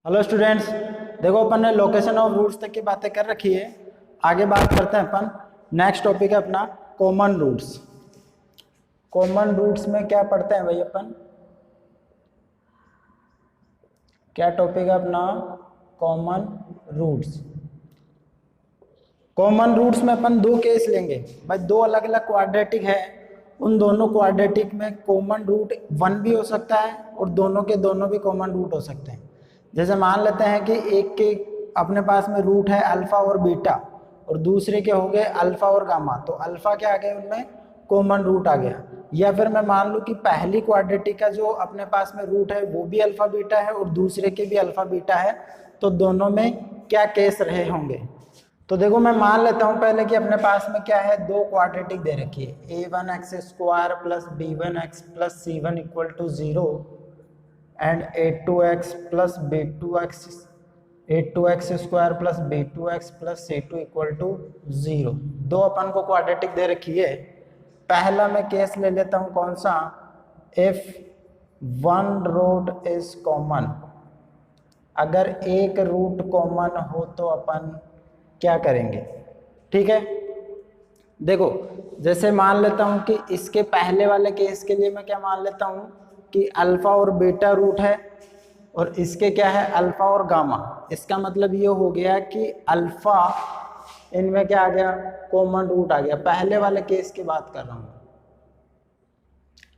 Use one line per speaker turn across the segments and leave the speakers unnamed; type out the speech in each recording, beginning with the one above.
Hello students, देखो अपन ने location of roots तक की बातें कर रखी है। आगे बात करते हैं अपन। नेक्स्ट टॉपिक है अपना कॉमन रूट्स। कॉमन रूट्स में क्या पढ़ते हैं भाई अपन? क्या टॉपिक है अपना? Common roots. कॉमन रूट्स में अपन दो केस लेंगे भाई। दो अलग अलग क्वाड्रेटिक है, उन दोनों क्वाड्रेटिक में कॉमन रूट 1 भी हो सकता है और दोनों के दोनों भी कॉमन रूट हो सकते हैं। जैसे मान लेते हैं कि एक के अपने पास में रूट है अल्फा और बीटा और दूसरे के हो गए अल्फा और गामा, तो अल्फा क्या आ गया, उनमें कॉमन रूट आ गया। या फिर मैं मान लूँ कि पहली क्वाड्रेटिक का जो अपने पास में रूट है वो भी अल्फा बीटा है और दूसरे के भी अल्फा बीटा है, तो दोनों में क्या केस रहे होंगे। तो देखो मैं मान लेता हूँ पहले कि अपने पास में क्या है, दो क्वाड्रेटिक दे रखी है, a1x² plus b1x plus c1 equal to 0 and a2x plus a2x² plus b2x plus c2 equal to 0। दो अपन को क्वाड्रेटिक दे रखी है। पहला मैं केस ले लेता हूँ, कौन सा? If one root is common, अगर एक रूट कॉमन हो तो अपन क्या करेंगे? ठीक है, देखो जैसे मान लेता हूं कि इसके पहले वाले केस के लिए मैं क्या मान लेता हूं कि अल्फा और बीटा रूट है और इसके क्या है, अल्फा और गामा। इसका मतलब ये हो गया कि अल्फा इनमें क्या आ गया, कॉमन रूट आ गया। पहले वाले केस की बात कर रहा हूं,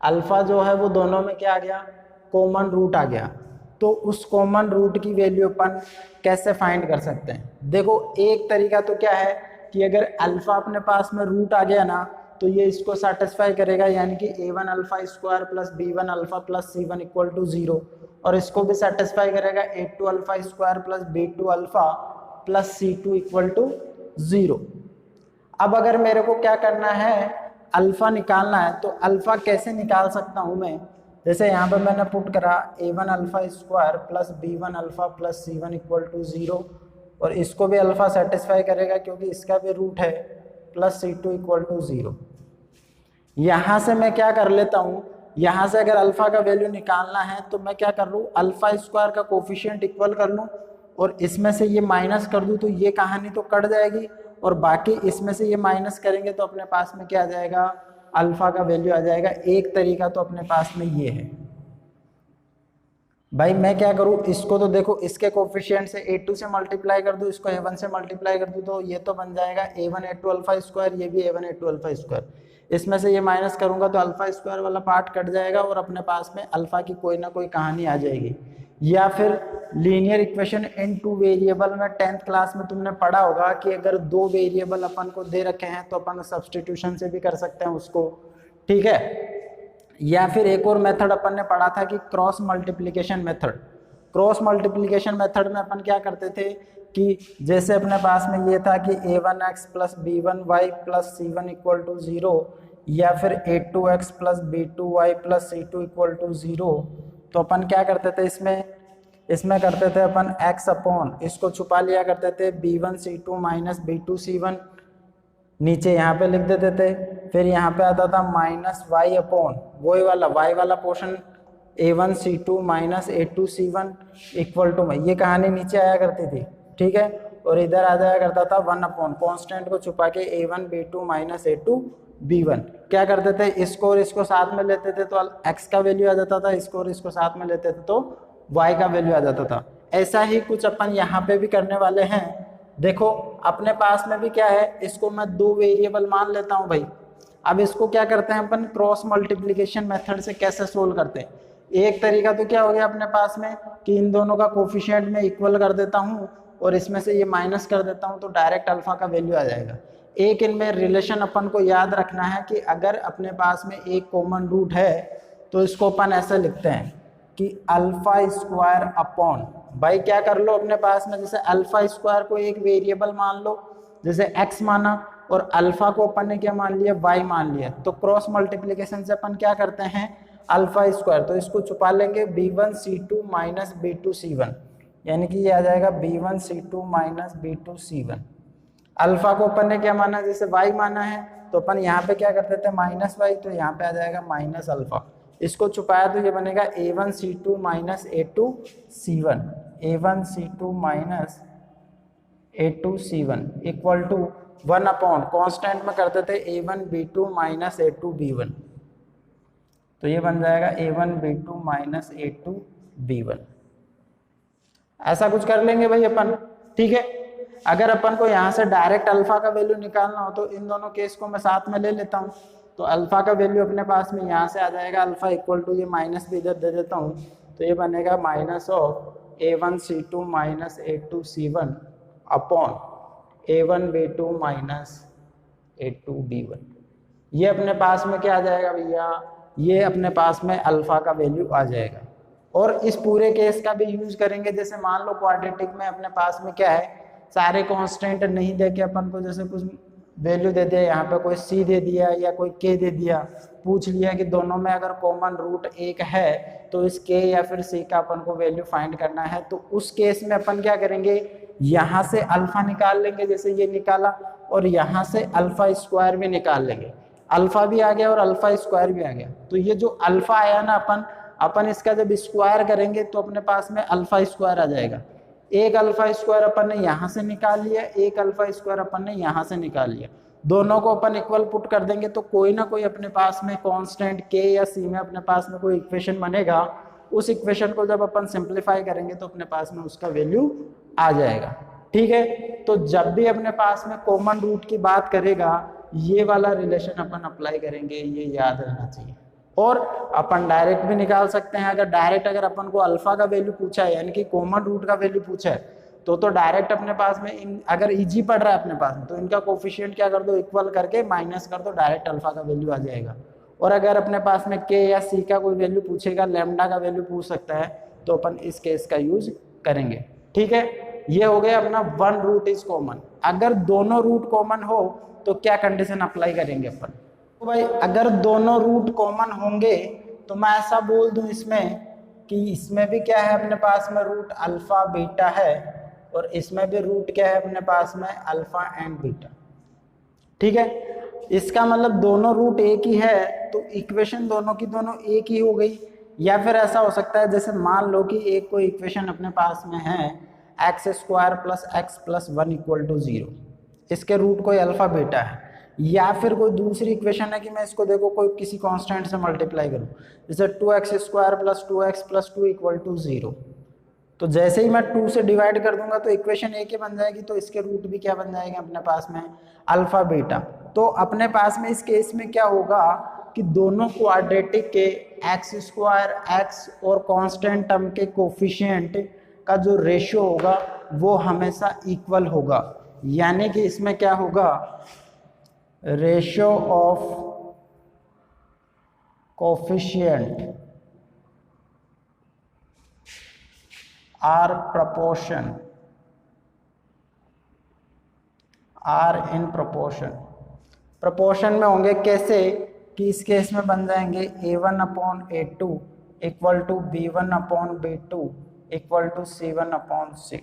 अल्फा जो है वो दोनों में क्या आ गया, कॉमन रूट आ गया। तो उस कॉमन रूट की वैल्यू अपन कैसे फाइंड कर सकते हैं? देखो एक तरीका तो क्या है कि अगर अल्फा अपने पास में रूट आ गया ना, तो ये इसको सेटिस्फाई करेगा, यानी कि a1 alpha square plus b1 alpha plus c1 equal to 0, और इसको भी सेटिस्फाई करेगा a2 alpha square plus b2 alpha plus c2 equal to 0। अब अगर मेरे को क्या करना है, अल्फा निकालना है, तो अल्फा कैसे निकाल सकता हूं मैं? जैसे यहाँ पर मैंने पुट करा a1 alpha square plus b1 alpha plus c1 equal to 0, और इसको भी अल्फा सेटिस्फाई करेगा क्योंकि इसका भी रूट है, प्लस c2 इक्वल टू 0। यहाँ से मैं क्या कर लेता हूँ, यहाँ से अगर अल्फा का वैल्यू निकालना है तो मैं क्या कर लूँ, अल्फा स्क्वायर का कोफिशिएंट इक्वल कर लूँ और इसमें से ये माइनस कर दूँ, तो ये कहानी तो कट जाएगी, और बाकी इसमें से ये माइनस करेंगे तो अपने पास में क्या आ जाएगा, अल्फा का वैल्यू आ जाएगा। एक तरीका तो अपने पास में ये है। भाई मैं क्या करूं, इसको तो देखो इसके कोफिशिएंट से a2 से मल्टीप्लाई कर दूं, इसको a1 से मल्टीप्लाई कर दूं, तो ये तो बन जाएगा a1 a2 अल्फा स्क्वायर, ये भी a1 a2 अल्फा स्क्वायर। इसमें से ये माइनस करूंगा तो अल्फा स्क्वायर वाला पार्ट कट जाएगा और अपने पास में अल्फा की कोई ना कोई कहानी आ जाएगी। या फिर linear equation in two variable में 10th क्लास में तुमने पढ़ा होगा कि अगर दो वेरिएबल अपन को दे रखे हैं तो अपन सब्सटीट्यूशन से भी कर सकते हैं उसको, ठीक है। या फिर एक और मेथड अपन ने पढ़ा था कि cross multiplication method. Cross multiplication method में अपन क्या करते थे कि जैसे अपने पास में ये था कि a1x plus b1y plus c1 equal to 0, या फिर a2x plus b2y plus c2 equal to 0, तो अपन क्या करते थे, इसमें करते थे अपन x अपॉन, इसको छुपा लिया करते थे b1 c2 minus b2 c1, नीचे यहाँ पे लिख देते थे। फिर यहाँ पे आता था माइनस वाई अपॉन, वही वाला वाई वाला portion a1 c2 minus a2 c1 equal to में, ये कहानी नीचे आया करती थी, ठीक है। और इधर आ जाया करता था 1 अपॉन, कॉन्स्टेंट को छुपा के a1 b2 minus a2 b1। क्या करते थे, इसको और इसको साथ में लेते थे तो x का वैल्यू आ जाता था, इसको और इसको साथ में लेते थे तो y का वैल्यू आ जाता था। ऐसा ही कुछ अपन यहाँ पे भी करने वाले हैं। देखो अपने पास में भी क्या है, इसको मैं दो वेरिएबल मान लेता हूं भाई। अब इसको क्या करते हैं अपन, क्रॉस मल्टीप्लिकेशन मेथड से कैसे सोल्व करते हैं? एक तरीका तो क्या हो गया अपने पास में कि इन दोनों का कोफिशिएंट में इक्वल कर देता हूं और इसमें से ये माइनस कर देता हूं, तो डायरेक्ट अल्फा का वैल्यू आ जाएगा। एक इनमें रिलेशन अपन को याद रखना है कि अगर अपने पास में एक कॉमन रूट है तो इसको अपन ऐसे लिखते हैं कि अल्फा स्क्वायर अपॉन, भाई क्या कर लो अपने पास में, जैसे अल्फा स्क्वायर को एक वेरिएबल मान लो, जैसे x माना, और अल्फा को अपन ने क्या मान लिया, y मान लिया, तो क्रॉस मल्टीप्लिकेशन से अपन क्या करते हैं, अल्फा स्क्वायर, तो इसको छुपा लेंगे b1 c2 minus b2 c1, यानी कि ये आ जाएगा b1 c2 minus b2 c1। Alpha को अपन ने क्या माना, जैसे y माना है, तो अपन यहाँ पे क्या करते थे माइनस y, तो यहाँ पे आ जाएगा माइनस अल्फा, इसको छुपाया तो ये बनेगा a1 c2 minus a2 c1। A1C2 minus A2C1 equal to 1 upon constant में करते थे A1B2 माइनस A2B1, तो ये बन जाएगा A1B2 माइनस A2B1। ऐसा कुछ कर लेंगे भाई अपन, ठीक है। अगर अपन को यहाँ से डायरेक्ट अल्फा का वैल्यू निकालना हो तो इन दोनों केस को मैं साथ में ले लेता हूँ, तो अल्फा का वैल्यू अपने पास में यहाँ से आ जाएगा, अल्फा इक्वल टू ये माइनस भी इधर दे देता हूँ, तो ये बनेगा minus of A1C2 minus A2C1 upon A1B2 minus A2B1। ये अपने पास में क्या आ जाएगा भैया, ये अपने पास में अल्फा का वैल्यू आ जाएगा। और इस पूरे केस का भी यूज करेंगे, जैसे मान लो क्वाड्रेटिक में अपने पास में क्या है, सारे कांस्टेंट नहीं दे के अपन को जैसे कुछ वैल्यू दे दिया, यहाँ पे कोई सी दे दिया या कोई के दे दिया, पूछ लिया कि दोनों में अगर कॉमन रूट एक है तो इस के या फिर सी का अपन को वैल्यू फाइंड करना है, तो उस केस में अपन क्या करेंगे, यहाँ से अल्फा निकाल लेंगे, जैसे ये निकाला, और यहाँ से अल्फा स्क्वायर भी निकाल लेंगे। अल्फा भी आ गया और अल्फा स्क्वायर भी आ गया, तो ये जो अल्फा आया ना अपन इसका जब स्क्वायर करेंगे तो अपने पास में अल्फा स्क्वायर आ जाएगा। एक अल्फा स्क्वायर अपन ने यहाँ से निकाल लिया, एक अल्फा स्क्वायर अपन ने यहाँ से निकाल लिया, दोनों को अपन इक्वल पुट कर देंगे तो कोई ना कोई अपने पास में कांस्टेंट के या सी में अपने पास में कोई इक्वेशन बनेगा। उस इक्वेशन को जब अपन सिंप्लीफाई करेंगे तो अपने पास में उसका वैल्यू आ जाएगा, ठीक है। तो जब भी अपने पास में कॉमन रूट की बात करेगा, ये वाला रिलेशन अपन अप्लाई करेंगे, ये याद रहना चाहिए। और अपन डायरेक्ट भी निकाल सकते हैं, अगर अपन को अल्फा का वैल्यू पूछा है, यानी कि कॉमन रूट का वैल्यू पूछा है, तो डायरेक्ट अपने पास में अगर इजी पड़ रहा है अपने पास में, तो इनका कोफिशिएंट क्या कर दो, इक्वल करके माइनस कर दो, डायरेक्ट अल्फा का वैल्यू आ जाएगा। और अगर अपने पास में के या सी का कोई वैल्यू पूछेगा, लैम्डा का वैल्यू पूछ सकता है, तो अपन इस केस का यूज करेंगे, ठीक है। ये हो गया अपना वन रूट इज कॉमन। अगर दोनों रूट कॉमन हो तो क्या कंडीशन अप्लाई करेंगे अपन, तो भाई अगर दोनों रूट कॉमन होंगे तो मैं ऐसा बोल दूं इसमें कि इसमें भी क्या है अपने पास में रूट अल्फा बीटा है, और इसमें भी रूट क्या है अपने पास में अल्फा एंड बीटा, ठीक है। इसका मतलब दोनों रूट एक ही है, तो इक्वेशन दोनों की दोनों एक ही हो गई। या फिर ऐसा हो सकता है, जैसे मान लो कि एक कोई इक्वेशन अपने पास में है x square plus x plus 1 equal to 0, इसके रूट कोई अल्फा बीटा है। या फिर कोई दूसरी इक्वेशन है कि मैं इसको देखो कोई किसी कांस्टेंट से मल्टीप्लाई करूं, जैसे 2x square plus 2x plus 2 equal to 0, तो जैसे ही मैं 2 से डिवाइड कर दूंगा तो इक्वेशन एक ही बन जाएगी, तो इसके रूट भी क्या बन जाएंगे अपने पास में अल्फा बीटा। तो अपने पास में इस केस में क्या होगा कि दोनों क्वाड्रेटिक के एक्स स्क्वायर एक्स और कांस्टेंट टर्म के कोफिशिएंट का जो रेशियो होगा वो हमेशा इक्वल होगा। यानी कि इसमें क्या होगा, ratio of coefficient are proportion are in proportion में होंगे। कैसे कि इस केस में बन जाएंगे A1 upon A2 equal to B1 upon B2 equal to C1 upon C2।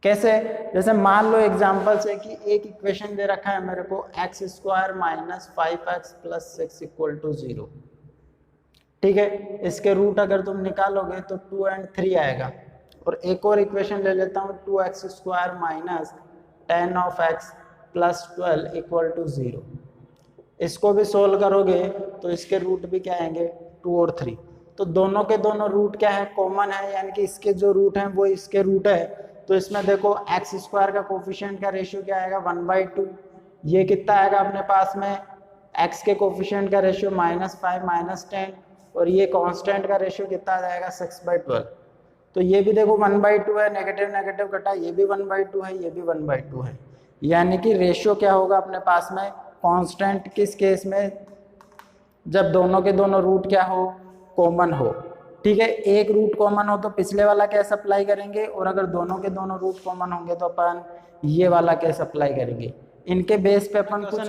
कैसे, जैसे मान लो एग्जांपल से कि एक इक्वेशन दे रखा है मेरे को x square minus 5x plus 6 equal to 0, ठीक है। इसके रूट अगर तुम निकालोगे तो 2 और 3 आएगा। और एक और इक्वेशन ले लेता हूँ 2x square minus 10 of x plus 12 equal to 0। इसको भी सोल्व करोगे तो इसके रूट भी क्या आएंगे 2 और 3। तो दोनों के दोनों रूट क्या है, कॉमन है, यानी कि इसके जो रूट हैं वो इसके रूट है। तो इसमें देखो एक्स स्क्वायर का कोफिशिएंट का रेशियो क्या आएगा 1/2, ये कितना आएगा अपने पास में एक्स के कोफिशिएंट का रेशियो -5 -10, और ये कांस्टेंट का रेशियो कितना आ जाएगा 6/12। तो ये भी देखो 1/2 है, नेगेटिव नेगेटिव कटा, ये भी 1/2 है, ये भी 1/2 है। यानी कि रेशियो क्या होगा अपने पास में कांस्टेंट, किस केस में, जब दोनों के दोनों रूट क्या हो, कॉमन हो, ठीक है। एक रूट कॉमन हो तो पिछले वाला केस अप्लाई करेंगे, और अगर दोनों के दोनों रूट कॉमन होंगे तो अपन ये वाला केस अप्लाई करेंगे। इनके बेस पे अपन कुछ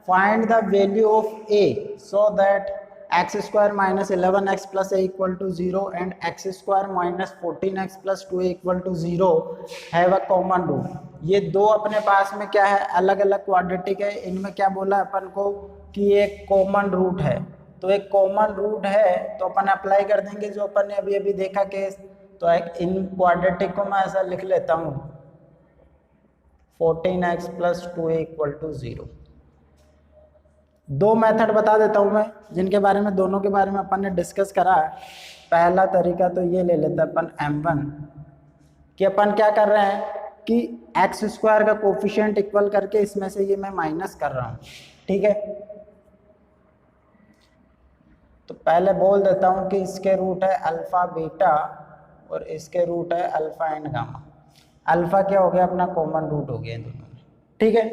find the value of a so that x square minus 11x plus a equal to 0 and x square minus 14x plus 2 equal to 0 have a common root. ये दो अपने पास में क्या है, अलग अलग क्वाड्रेटिक है, इनमें क्या बोला अपन को कि एक कॉमन रूट है। तो एक कॉमन रूट है तो अपन अप्लाई कर देंगे जो अपन ने अभी अभी देखा केस। तो एक इन क्वाड्रेटिक को मैं ऐसा लिख लेता हूँ 14x + 2a = 0। दो मेथड बता देता हूँ मैं जिनके बारे में दोनों के बारे में अपन ने डिस्कस करा है। पहला तरीका तो ये ले लेते हैं अपन m1 कि अपन क्या कर रहे हैं कि x² का कोफिशिएंट इक्वल करके इसमें से ये मैं माइनस कर रहा हूँ, ठीक है। तो पहले बोल देता हूँ कि इसके रूट है अल्फा बीटा और इसके रूट है अल्फा एंड गामा। अल्फा क्या हो गया अपना कॉमन रूट हो गया दोनों में, ठीक है।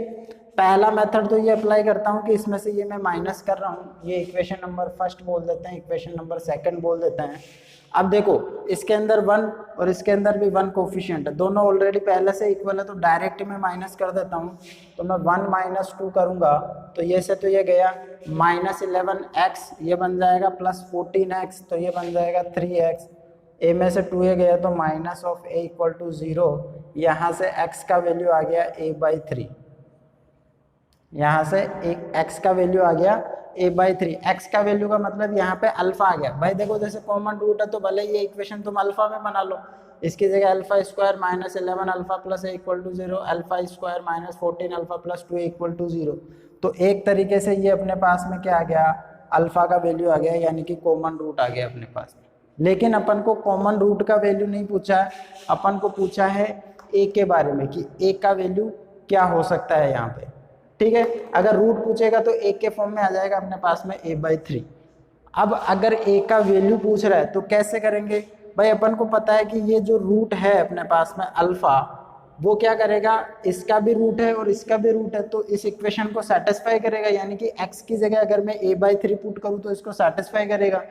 पहला मेथड तो ये अप्लाई करता हूँ कि इसमें से ये मैं माइनस कर रहा हूँ, ये इक्वेशन नंबर फर्स्ट बोल देते हैं, इक्वेशन नंबर सेकंड बोल देते हैं। अब देखो इसके अंदर 1 और इसके अंदर भी 1 कोफिशिएंट है, दोनों ऑलरेडी पहले से इक्वल है तो डायरेक्ट मैं माइनस कर देता हूँ। तो मैं 1 - 2 करूँगा तो ये से तो ये गया -11x ये बन जाएगा +14x तो ये बन जाएगा 3x। a में से 2a गया तो -a = 0। यहाँ से x का वैल्यू आ गया a/3, यहाँ से एक x का वैल्यू आ गया a/3। x का वैल्यू का मतलब यहाँ पे अल्फा आ गया। भाई देखो जैसे कॉमन रूट है तो भले ये इक्वेशन तुम अल्फा में बना लो, इसकी जगह α² -11 अल्फा + a = 0, α² -14 अल्फा + 2a = 0। तो एक तरीके से ये अपने पास में क्या आ गया, अल्फा का वैल्यू आ गया, यानी कि कॉमन रूट आ गया अपने पास में। लेकिन अपन को कॉमन रूट का वैल्यू नहीं पूछा है, अपन को पूछा है a के बारे में कि a का वैल्यू क्या हो सकता है यहाँ पे, ठीक है। अगर रूट पूछेगा तो a के फॉर्म में आ जाएगा अपने पास में a/3। अब अगर a का वैल्यू पूछ रहा है तो कैसे करेंगे भाई, अपन को पता है कि ये जो रूट है अपने पास में अल्फा, वो क्या करेगा, इसका भी रूट है और इसका भी रूट है तो इस इक्वेशन को सेटिस्फाई करेगा, यानी कि x की जगह अगर मैं a/3 पुट करूँ तो इसको सेटिस्फाई करेगा।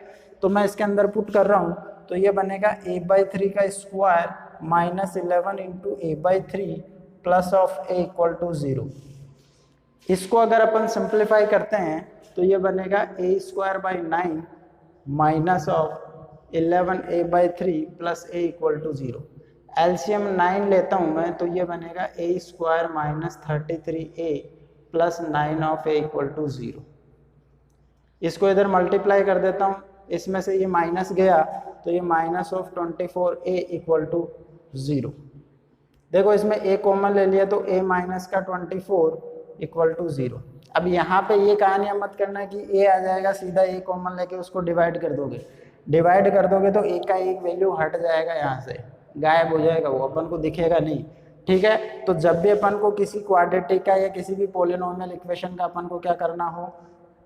तो मैं इसके अंदर पुट कर रहा हूँ तो ये बनेगा a/3 का square -11 × a/3 plus of a = 0। इसको अगर अपन सिंप्लीफाई करते हैं तो ये बनेगा a² 9 minus of 11a/3 plus a = 0। LCM 9 लेता हूँ मैं तो ये बनेगा a² -33a plus 9 of a = 0। इसको इधर मल्टीप्लाई कर देता हूँ, इसमें से ये माइनस गया तो ये -24a = 0। देखो इसमें a कॉमन ले लिया तो a माइनस का 24 = 0। अब यहाँ पे ये कहानियाँ मत करना कि a आ जाएगा सीधा a कॉमन लेके उसको डिवाइड कर दोगे, डिवाइड कर दोगे तो a का एक वैल्यू हट जाएगा, यहाँ से गायब हो जाएगा, वो अपन को दिखेगा नहीं, ठीक है। तो जब भी अपन को किसी क्वाड्रेटिक का या किसी भी पोलिनोमियल इक्वेशन का अपन को क्या करना हो,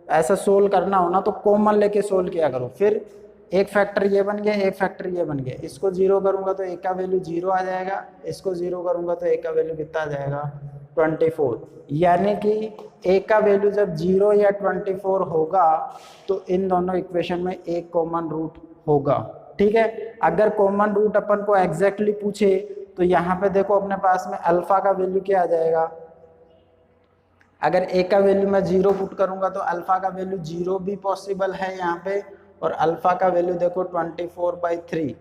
ऐसा सोल्व करना हो ना, तो कॉमन लेके सोल्व किया करो। फिर एक फैक्टर ये बन गया, एक फैक्टर ये बन गया, इसको 0 करूँगा तो a का वैल्यू 0 आ जाएगा, इसको 0 करूँगा तो a का वैल्यू कितना आ जाएगा 24। यानी कि a का वैल्यू जब 0 या 24 होगा तो इन दोनों इक्वेशन में एक कॉमन रूट होगा, ठीक है। अगर कॉमन रूट अपन को एग्जैक्टली पूछे तो यहाँ पे देखो अपने पास में अल्फा का वैल्यू क्या आ जाएगा, अगर a का वैल्यू मैं 0 पुट करूँगा तो अल्फा का वैल्यू 0 भी पॉसिबल है यहाँ पे, और अल्फा का वैल्यू देखो 24/3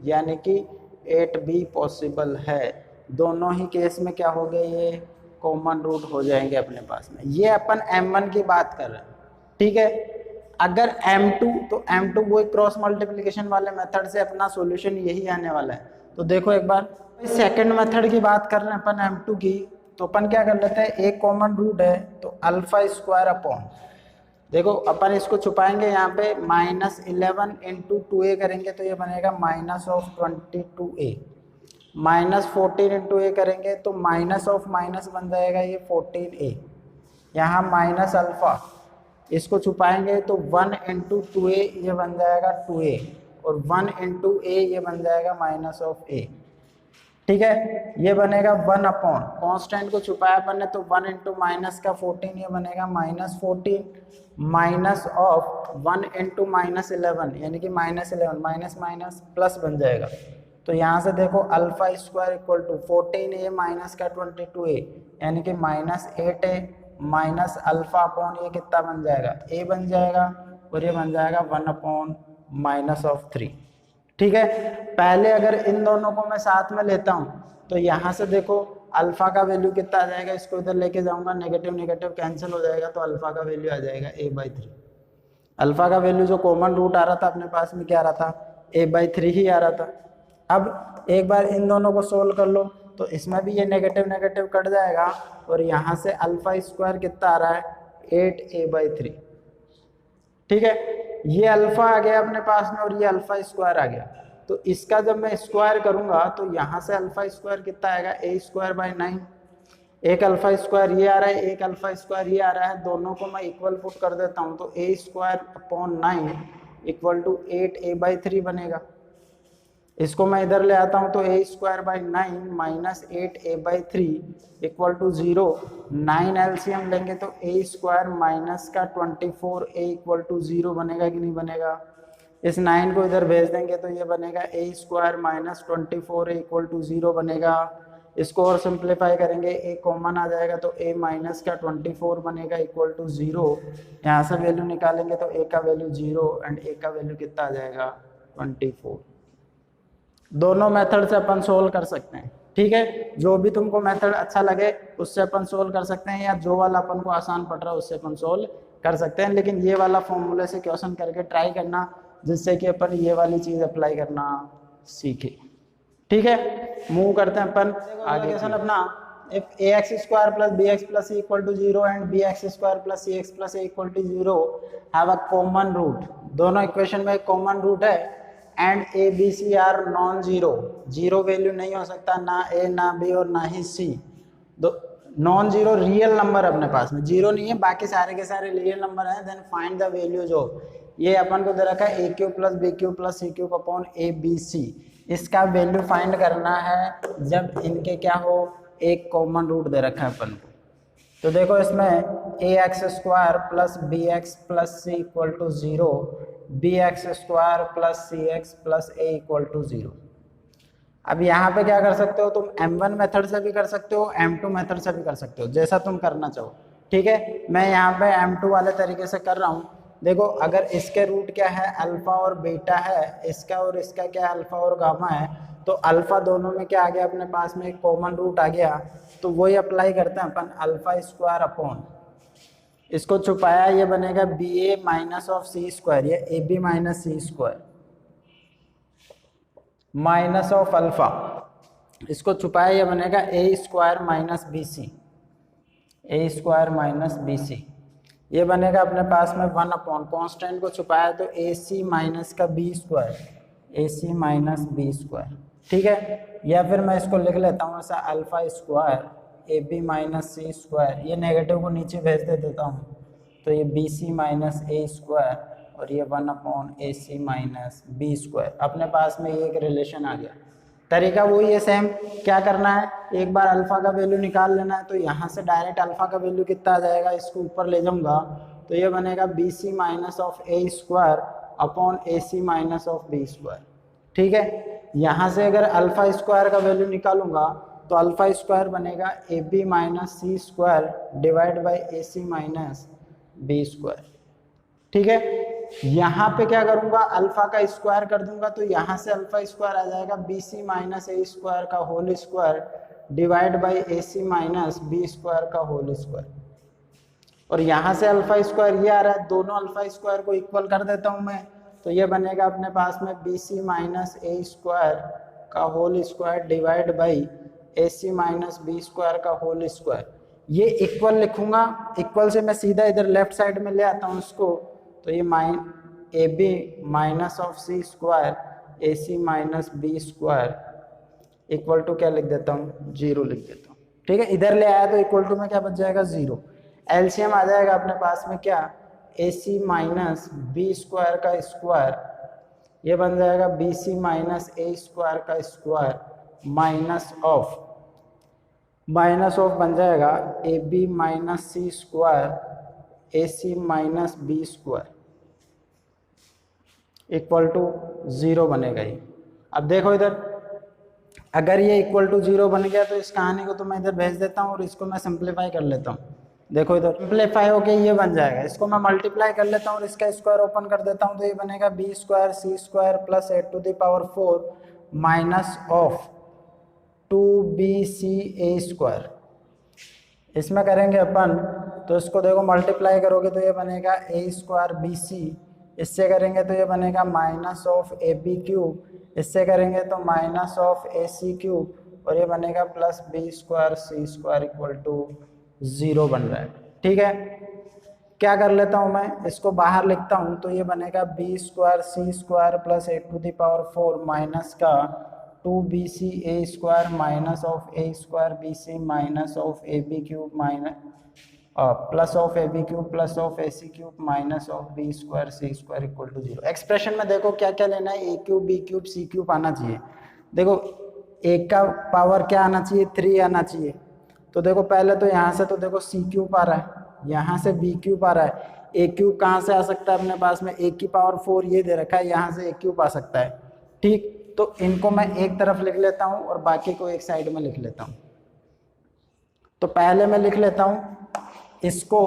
यानी कि 8 भी पॉसिबल है। दोनों ही केस में क्या हो गए, ये कॉमन रूट हो जाएंगे अपने पास में। ये अपन m1 की बात कर रहे हैं, ठीक है। अगर m2 तो m2 वो क्रॉस मल्टीप्लिकेशन वाले मेथड से अपना सॉल्यूशन यही आने वाला है। तो देखो एक बार सेकंड मेथड की बात कर रहे हैं अपन m2 की, तो अपन क्या कर लेते हैं, एक कॉमन रूट है तो α² अपॉन, देखो अपन इसको छुपाएंगे यहाँ पे -11 × 2a करेंगे तो ये बनेगा -22a, -14 × a करेंगे तो माइनस ऑफ माइनस बन जाएगा ये 14a, यहाँ माइनस अल्फा, इसको छुपाएंगे तो 1 × 2a ये बन जाएगा 2a, और 1 × a ये बन जाएगा -a, ठीक है। ये बनेगा 1 अपॉन, कांस्टेंट को छुपाया अपन ने तो 1 × माइनस का 14 ये बनेगा -14 माइनस ऑफ 1 × -11 यानी कि -11 माइनस माइनस प्लस बन जाएगा। तो यहाँ से देखो α² = 14a माइनस का 22a यानी कि -8a माइनस अल्फा अपॉन ये कितना बन जाएगा, a बन जाएगा, और ये बन जाएगा 1/-3, ठीक है। पहले अगर इन दोनों को मैं साथ में लेता हूँ तो यहाँ से देखो अल्फा का वैल्यू कितना आ जाएगा, इसको इधर लेके जाऊंगा, नेगेटिव नेगेटिव कैंसिल हो जाएगा तो अल्फा का वैल्यू आ जाएगा a/3। अल्फा का वैल्यू जो कॉमन रूट आ रहा था अपने पास में क्या आ रहा था, a/3 ही आ रहा था। अब एक बार इन दोनों को सोल्व कर लो तो इसमें भी ये नेगेटिव नेगेटिव कट जाएगा और यहाँ से अल्फा स्क्वायर कितना आ रहा है, 8a/3। ठीक है, ये अल्फा आ गया अपने पास में और ये अल्फा स्क्वायर आ गया। तो इसका जब मैं स्क्वायर करूंगा तो यहाँ से अल्फा स्क्वायर कितना आएगा, a²/9। एक अल्फा स्क्वायर ये आ रहा है, एक अल्फा स्क्वायर ये आ रहा है, दोनों को मैं इक्वल पुट कर देता हूँ तो a²/9 = 8a/3 बनेगा। इसको मैं इधर ले आता हूँ तो a²/9 माइनस 8a/3 = 0। 9 एलसीएम लेंगे तो a² माइनस का 24a = 0 बनेगा कि नहीं बनेगा। इस 9 को इधर भेज देंगे तो ये बनेगा a² माइनस 24a = 0 बनेगा। इसको और सिंप्लीफाई करेंगे, a कॉमन आ जाएगा तो a माइनस का 24 बनेगा = 0। यहाँ से वैल्यू निकालेंगे तो a का वैल्यू 0 एंड a का वैल्यू कितना आ जाएगा, 24। दोनों मेथड से अपन सोल्व कर सकते हैं। ठीक है, जो भी तुमको मेथड अच्छा लगे उससे अपन सोल्व कर सकते हैं, या जो वाला अपन को आसान पड़ रहा है उससे अपन सोल्व कर सकते हैं, लेकिन ये वाला फॉर्मूले से क्वेश्चन करके ट्राई करना जिससे कि अपन ये वाली चीज अप्लाई करना सीखे। ठीक है, मूव करते हैं अपन आगे। क्वेश्चन अपना, if ax² + bx + c = 0 and bx² + cx + a = 0 have a common root। दोनों इक्वेशन में एक कॉमन रूट है and A B C are non zero, zero value नहीं हो सकता, ना ए ना बी और ना ही C. Non zero real number अपने पास में, जीरो नहीं है, बाकी सारे के सारे रियल नंबर हैं। Then find the values of, ये अपन को दे रखा है a³ + b³ + c³ upon a b c। इसका वैल्यू फाइंड करना है जब इनके क्या हो, एक कॉमन रूट दे रखा है अपन को। तो देखो इसमें ax² + bx + c = 0, bx² + cx + a = 0। अब यहाँ पे क्या कर सकते हो तुम, m1 मेथड से भी कर सकते हो, m2 मेथड से भी कर सकते हो, जैसा तुम करना चाहो। ठीक है, मैं यहाँ पे m2 वाले तरीके से कर रहा हूँ। देखो अगर इसके रूट क्या है, अल्फा और बीटा है, इसका और इसका क्या है, अल्फा और गामा है, तो अल्फा दोनों में क्या आ गया अपने पास में, एक कॉमन रूट आ गया। तो वही अप्लाई करते हैं अपन, अल्फा² अपॉन, इसको छुपाया ये बनेगा ba माइनस ऑफ c², ये ab minus c² minus of alpha, इसको छुपाया ये बनेगा a² minus bc, a² minus bc, ये बनेगा अपने पास में 1 अपॉन, कॉन्स्टेंट को छुपाया तो ac माइनस का b², ac माइनस b²। ठीक है, या फिर मैं इसको लिख लेता हूँ ऐसा, अल्फा² ab माइनस c², ये नेगेटिव को नीचे भेज देता हूँ तो ये bc माइनस a² और ये 1 अपॉन ac माइनस b²। अपने पास में ये एक रिलेशन आ गया। तरीका वही है सेम, क्या करना है, एक बार अल्फा का वैल्यू निकाल लेना है, तो यहाँ से डायरेक्ट अल्फा का वैल्यू कितना आ जाएगा, इसको ऊपर ले जाऊंगा तो ये बनेगा bc minus of a² upon ac minus of b²। ठीक है, यहाँ से अगर अल्फा² का वैल्यू निकालूंगा तो अल्फा² बनेगा ab minus c² divide by ac minus b²। ठीक है, यहाँ पे क्या करूंगा, अल्फा का स्क्वायर कर दूंगा तो यहाँ से अल्फा² आ जाएगा bc माइनस a² का whole square divide by ac minus b² का होल स्क्वायर। और यहाँ से अल्फा² ये आ रहा है, दोनों अल्फा² को इक्वल कर देता हूँ मैं, तो ये बनेगा अपने पास में bc माइनस a² का whole square divide by ac minus b² का होल स्क्वायर। ये इक्वल लिखूंगा, इक्वल से मैं सीधा इधर लेफ्ट साइड में ले आता हूँ इसको, तो ये ab minus of c² ac minus b² equal to क्या लिख देता हूँ, 0 लिख देता हूँ। ठीक है, इधर ले आया तो इक्वल टू में क्या बच जाएगा, 0। एलसीएम आ जाएगा अपने पास में क्या, ac माइनस b² का स्क्वायर, ये बन जाएगा bc माइनस a² का स्क्वायर माइनस ऑफ बन जाएगा ab minus c² ac minus b² equal to 0 बनेगा ये। अब देखो इधर, अगर ये इक्वल टू 0 बन गया तो इस कहानी को तो मैं इधर भेज देता हूँ और इसको मैं सिंप्लीफाई कर लेता हूँ। देखो इधर सिंप्लीफाई होके ये बन जाएगा, इसको मैं मल्टीप्लाई कर लेता हूँ और इसका स्क्वायर ओपन कर देता हूँ तो ये बनेगा b² c² plus a⁴ minus of 2bca²। इसमें करेंगे अपन तो इसको देखो मल्टीप्लाई करोगे तो ये बनेगा a² bc इससे करेंगे तो ये बनेगा minus of A B cube, इससे करेंगे तो minus of A C cube, और ये बनेगा plus B square C square equal to 0 बन रहा है। ठीक है, क्या कर लेता हूँ मैं, इसको बाहर लिखता हूँ तो ये बनेगा B square C square plus A to the power 4 minus का 2bc A square minus of A square B C minus of A B cube minus plus of A B cube plus of A C cube minus of B square C square equal to 0। Expression में देखो क्या क्या लेना है, A cube B cube C cube आना चाहिए। देखो एक का पावर क्या आना चाहिए, 3 आना चाहिए। तो देखो पहले तो यहाँ से तो देखो सी क्यूब आ रहा है, यहाँ से बी क्यूब आ रहा है, ए क्यूब कहाँ से आ सकता है अपने पास में, ए की पावर 4 ये दे रखा है, यहाँ से ए क्यूब आ सकता है। ठीक, तो इनको मैं एक तरफ लिख लेता हूँ और बाकी को एक साइड में लिख लेता हूँ। तो पहले मैं लिख लेता हूँ इसको,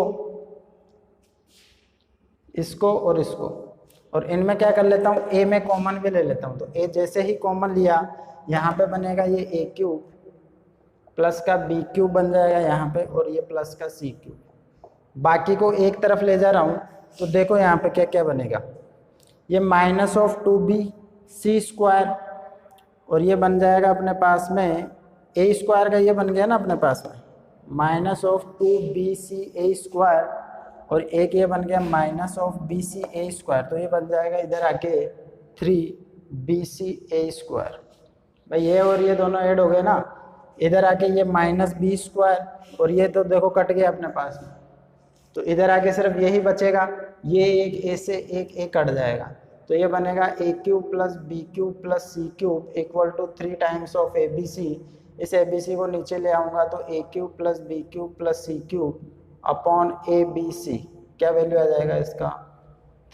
इसको और इसको, और इनमें क्या कर लेता हूँ, ए में कॉमन भी ले लेता हूँ। तो ए जैसे ही कॉमन लिया, यहाँ पे बनेगा ये ए क्यूब प्लस का बी क्यूब बन जाएगा यहाँ पे, और ये प्लस का सी क्यूब। बाकी को एक तरफ ले जा रहा हूँ तो देखो यहाँ पे क्या क्या बनेगा, ये माइनस ऑफ 2bc स्क्वायर, और ये बन जाएगा अपने पास में ए स्क्वायर का, ये बन गया ना अपने पास में minus of 2bc A square, और एक ये बन गया minus of bc A square, तो ये बन जाएगा इधर आके 3bc ए स्क्वायर। भाई ये और ये दोनों ऐड हो गए ना, इधर आके ये माइनस बी स्क्वायर, और ये तो देखो कट गया अपने पास में, तो इधर आके सिर्फ यही बचेगा, ये एक ए से एक ए कट जाएगा, तो ये बनेगा a cube plus b cube plus c cube equal to 3 times of A B c. इस ए बी सी को नीचे ले आऊँगा तो a cube plus b cube plus c cube upon a B c, क्या वैल्यू आ जाएगा इसका,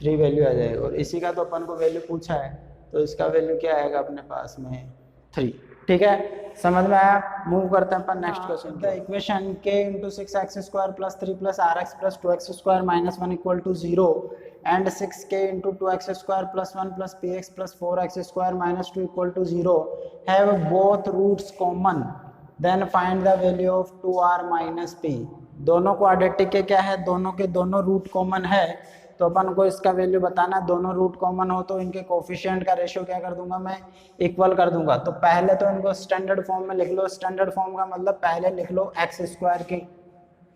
3 value आ जाएगा। और इसी का तो अपन को वैल्यू पूछा है, तो इसका वैल्यू क्या आएगा अपने पास में 3। ठीक है, समझ में आया। मूव करते हैं अपन next question. The equation k into 6x square plus 3 plus RX plus 2x square minus 1 equal to 0 and 6k into 2x square plus 1 plus px plus 4x square minus 2 equal to 0 have both roots common, then find the value of 2r minus p। दोनों quadratic के क्या है, दोनों के दोनों root common है, तो अपन को इसका वैल्यू बताना। दोनों रूट कॉमन हो तो इनके कोफिशिएंट का रेशियो क्या कर दूंगा मैं, इक्वल कर दूंगा। तो पहले तो इनको स्टैंडर्ड फॉर्म में लिख लो। स्टैंडर्ड फॉर्म का मतलब पहले लिख लो एक्स स्क्वायर के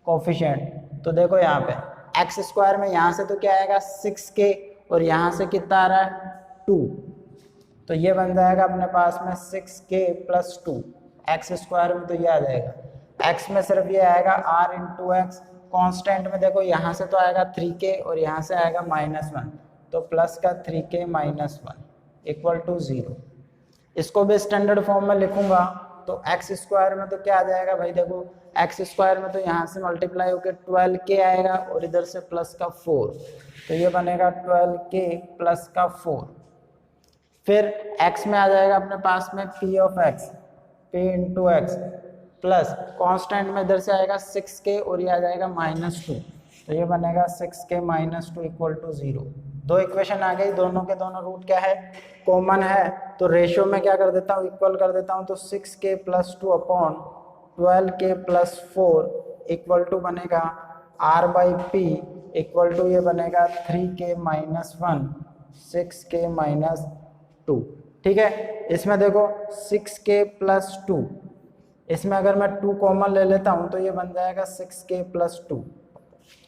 कोफिशिएंट। तो देखो यहाँ पे एक्स स्क्वायर में यहाँ से तो क्या आएगा 6k, और यहाँ से कितना आ रहा है 2, तो ये बन जाएगा अपने पास में 6k प्लस 2। एक्स स्क्वायर में तो ये आ जाएगा, एक्स में सिर्फ ये आएगा r इंटू एक्स, कॉन्स्टेंट में देखो यहाँ से तो आएगा 3k और यहाँ से आएगा -1, तो प्लस का 3k माइनस 1 इक्वल टू 0। इसको भी स्टैंडर्ड फॉर्म में लिखूंगा तो एक्स स्क्वायर में तो क्या आ जाएगा भाई, देखो एक्स स्क्वायर में तो यहाँ से मल्टीप्लाई होकर 12k आएगा और इधर से प्लस का 4, तो ये बनेगा 12k प्लस का 4। फिर x में आ जाएगा अपने पास में p of x, p into x plus constant में इधर से आएगा 6k और ये आ जाएगा -2, तो ये बनेगा 6k माइनस 2 इक्वल टू 0। दो इक्वेशन आ गई, दोनों के दोनों रूट क्या है, कॉमन है, तो रेशियो में क्या कर देता हूँ, इक्वल कर देता हूँ। तो 6k plus 2 upon 12k plus 4 equal to बनेगा r by P equal to ये बनेगा 3k माइनस 1 6k माइनस 2। ठीक है, इसमें देखो 6k प्लस 2, इसमें अगर मैं 2 कॉमन ले लेता हूँ तो ये बन जाएगा 6k प्लस 2,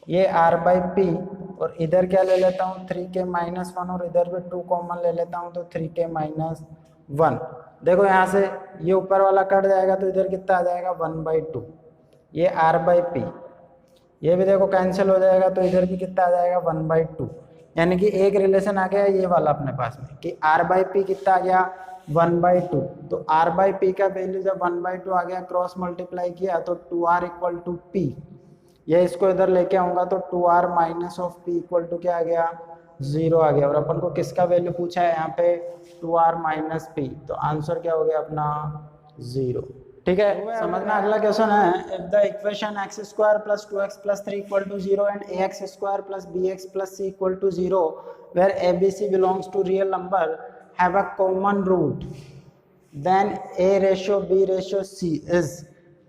ये r बाई पी, और इधर क्या ले लेता हूँ 3k माइनस 1, और इधर भी 2 कॉमन ले लेता हूँ तो 3k माइनस 1। देखो यहाँ से ये ऊपर वाला कट जाएगा तो इधर कितना आ जाएगा 1/2, ये r बाई पी, ये भी देखो कैंसिल हो जाएगा तो इधर भी कितना आ जाएगा 1/2। यानी कि एक रिलेशन आ गया ये वाला अपने पास में कि r बाई पी कितना आ गया 1/2। तो r बाई पी का वैल्यू जब 1/2 आ गया, क्रॉस मल्टीप्लाई किया तो 2r इक्वल टू पी, ये इसको इधर लेके आऊंगा तो 2r minus of P equal to क्या आ गया 0 आ गया। और अपन को किसका वैल्यू पूछा है यहाँ पे 2r माइनस पी, तो आंसर क्या हो गया अपना 0। ठीक है, समझना। अगला क्वेश्चन है, if the equation x square plus 2x plus 3 equal to 0 and ax square plus bx plus c equal to 0 where abc belongs to real number have a common root, then a ratio b ratio c is,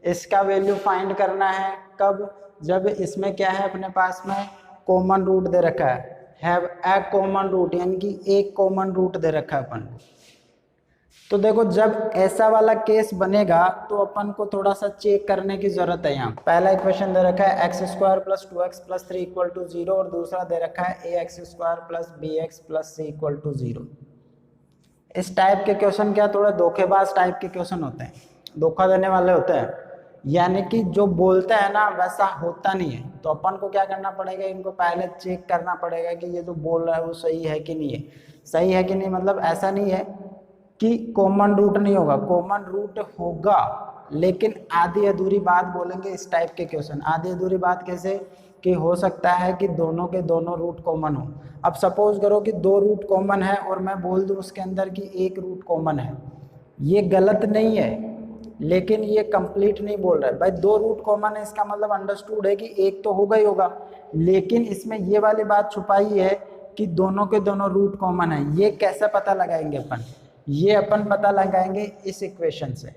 इसका value find करना है कब, जब इसमें क्या है अपने पास में कॉमन रूट दे रखा हैव ए कॉमन रूट, यानी कि एक कॉमन रूट दे रखा है अपन को। तो देखो जब ऐसा वाला केस बनेगा तो अपन को थोड़ा सा चेक करने की जरूरत है। यहाँ पहला इक्वेशन दे रखा है x square plus 2x plus 3 equal to 0 और दूसरा दे रखा है a x square plus b x plus c equal to 0। इस टाइप के क्वेश्चन क्या थोड़ा धोखेबाज टाइप के क्वेश्चन होते हैं, धोखा देने वाले होते हैं, यानी कि जो बोलता है ना वैसा होता नहीं है। तो अपन को क्या करना पड़ेगा, इनको पहले चेक करना पड़ेगा कि ये जो बोल रहा है वो सही है कि नहीं है। सही है कि नहीं मतलब ऐसा नहीं है कि कॉमन रूट नहीं होगा, कॉमन रूट होगा, लेकिन आधी अधूरी बात बोलेंगे इस टाइप के क्वेश्चन। आधी अधूरी बात कैसे कि हो सकता है कि दोनों के दोनों रूट कॉमन हो। अब सपोज करो कि 2 रूट कॉमन है और मैं बोल दूं उसके अंदर कि 1 रूट कॉमन है, ये गलत नहीं है, लेकिन ये कंप्लीट नहीं बोल रहा है। भाई 2 रूट कॉमन है इसका मतलब अंडरस्टूड है कि एक तो होगा ही होगा, लेकिन इसमें ये वाली बात छुपाई है कि दोनों के दोनों रूट कॉमन है। ये कैसे पता लगाएंगे अपन, ये अपन पता लगाएंगे इस इक्वेशन से।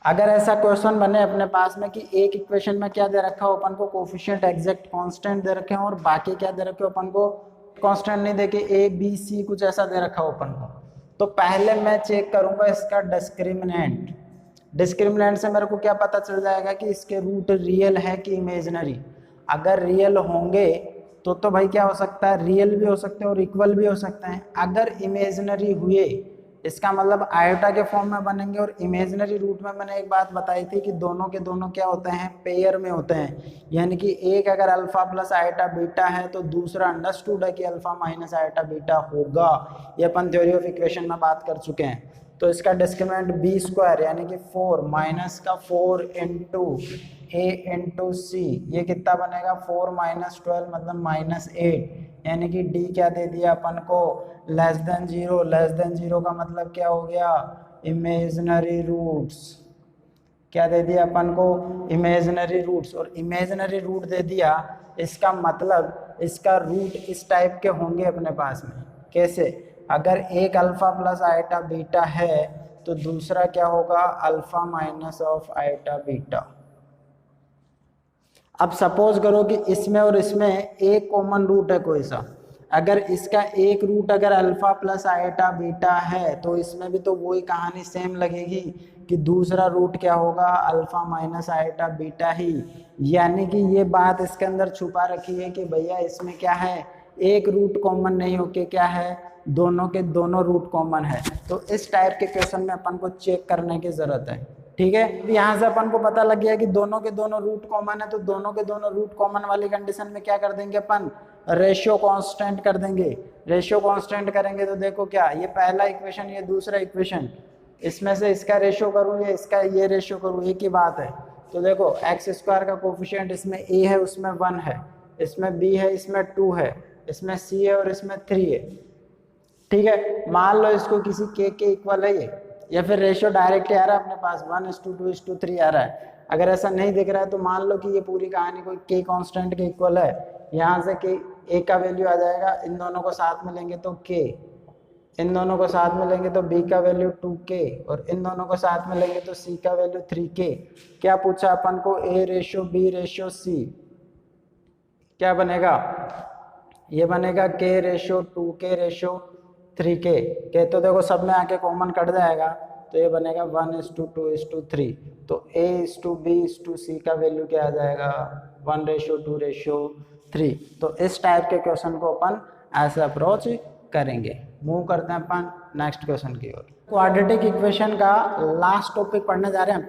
अगर ऐसा क्वेश्चन बने अपने पास में कि एक इक्वेशन में क्या दे रखा हो अपन को, कोफिशिएंट एग्जैक्ट कांस्टेंट दे रखे हैं और बाकी क्या दे रखे हो अपन को, कांस्टेंट नहीं देके ए बी सी कुछ ऐसा दे रखा हो अपन को, तो पहले मैं चेक करूंगा इसका डिस्क्रिमिनेंट। डिस्क्रिमिनेंट से मेरे को क्या पता चल जाएगा कि इसके रूट रियल है कि इमेजिनरी। अगर रियल होंगे तो भाई क्या हो सकता है, रियल भी हो सकते हैं और इक्वल भी हो सकते हैं। अगर इमेजिनरी हुए इसका मतलब आयोटा के फॉर्म में बनेंगे, और इमेजिनरी रूट में मैंने एक बात बताई थी कि दोनों के दोनों क्या होते हैं, पेयर में होते हैं, यानी कि एक अगर अल्फा प्लस आयोटा बीटा है तो दूसरा अंडरस्टूड है कि अल्फा माइनस आयोटा बीटा होगा। ये अपन थ्योरी ऑफ इक्वेशन में बात कर चुके हैं। तो इसका डिस्क्रिमिनेंट बी स्क्वायर यानी कि 4 माइनस का 4 इंटू ए इंटू सी, ये कितना बनेगा 4 माइनस 12 मतलब -8, यानी कि डी क्या दे दिया अपन को, लेस देन 0। लेस देन 0 का मतलब क्या हो गया, इमेजिनरी रूट्स। क्या दे दिया अपन को, इमेजिनरी रूट्स। और इमेजिनरी रूट दे दिया इसका मतलब इसका रूट इस टाइप के होंगे अपने पास में। कैसे, अगर एक अल्फा प्लस आयोटा बीटा है तो दूसरा क्या होगा, alpha minus of iota beta. अब सपोज करो कि इसमें और इसमें एक कॉमन रूट है कोई सा, अगर इसका एक रूट अगर अल्फा प्लस आयोटा बीटा है तो इसमें भी तो वही कहानी सेम लगेगी कि दूसरा रूट क्या होगा, अल्फा माइनस आयोटा बीटा ही। यानी कि ये बात इसके अंदर छुपा रखी है कि भैया इसमें क्या है, एक रूट कॉमन नहीं होके क्या है, दोनों के दोनों रूट कॉमन है। तो इस टाइप के क्वेश्चन में अपन को चेक करने की जरूरत है। ठीक है, यहाँ से अपन को पता लग गया कि दोनों के दोनों रूट कॉमन है, तो दोनों के दोनों रूट कॉमन वाली कंडीशन में क्या कर देंगे अपन, रेशियो कांस्टेंट कर देंगे। रेशियो कांस्टेंट करेंगे तो देखो क्या, ये पहला इक्वेशन ये दूसरा इक्वेशन, इसमें से इसका रेशियो करूँ या इसका ये रेशियो करूँ, एक ही बात है। तो देखो एक्स स्क्वायर का कोफिशिएंट इसमें ए है उसमें 1 है, इसमें बी है इसमें 2 है, इसमें सी है और इसमें 3 है। ठीक है, मान लो इसको किसी के इक्वल है ये, या फिर रेशियो डायरेक्ट आ रहा है अपने पास 1:2:3 आ रहा है। अगर ऐसा नहीं दिख रहा है तो मान लो कि ये पूरी कहानी कोई के कांस्टेंट के इक्वल है। यहाँ से के ए का वैल्यू आ जाएगा, इन दोनों को साथ में लेंगे तो के, इन दोनों को साथ में लेंगे तो बी का वैल्यू 2k, और इन दोनों को साथ में लेंगे तो सी का वैल्यू 3k। क्या पूछा अपन को, A ratio B ratio C, क्या बनेगा, ये बनेगा k ratio 2k ratio 3k। के तो देखो सब में आके कॉमन कट जाएगा, तो ये बनेगा 1:2:3। तो a:b:c का वैल्यू क्या आ जाएगा, 1:2:3। तो इस टाइप के क्वेश्चन को अपन ऐसे अप्रोच करेंगे। मूव करते हैं अपन नेक्स्ट क्वेश्चन की ओर। क्वाड्रेटिक इक्वेशन का लास्ट टॉपिक पढ़ने जा रहे हैं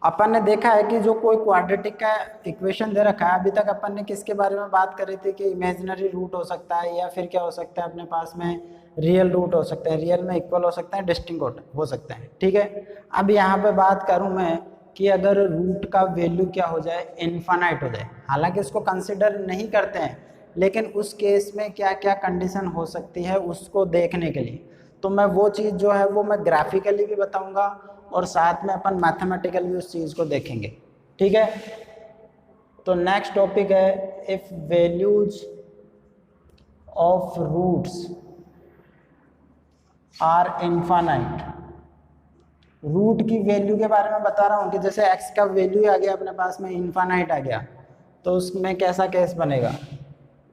अपन ने देखा है कि जो कोई क्वाड्रेटिक का इक्वेशन दे रखा है, अभी तक अपन ने किसके बारे में बात करी थी कि इमेजिनरी रूट हो सकता है या फिर क्या हो सकता है अपने पास में, रियल रूट हो सकता है, रियल में इक्वल हो सकता है, डिस्टिंक्ट हो सकता है। ठीक है, अब यहाँ पे बात करूँ मैं कि अगर रूट का वैल्यू क्या हो जाए, इन्फानाइट हो जाए, हालांकि इसको कंसिडर नहीं करते हैं, लेकिन उस केस में क्या क्या कंडीशन हो सकती है उसको देखने के लिए तो मैं वो चीज़ जो है वो मैं ग्राफिकली भी बताऊंगा और साथ में अपन मैथमेटिकल भी उस चीज़ को देखेंगे। ठीक है, तो नेक्स्ट टॉपिक है if values of roots are infinite. Root की वैल्यू के बारे में बता रहा हूँ कि जैसे x का वैल्यू आ गया अपने पास में, इनफाइनाइट आ गया, तो उसमें कैसा केस बनेगा।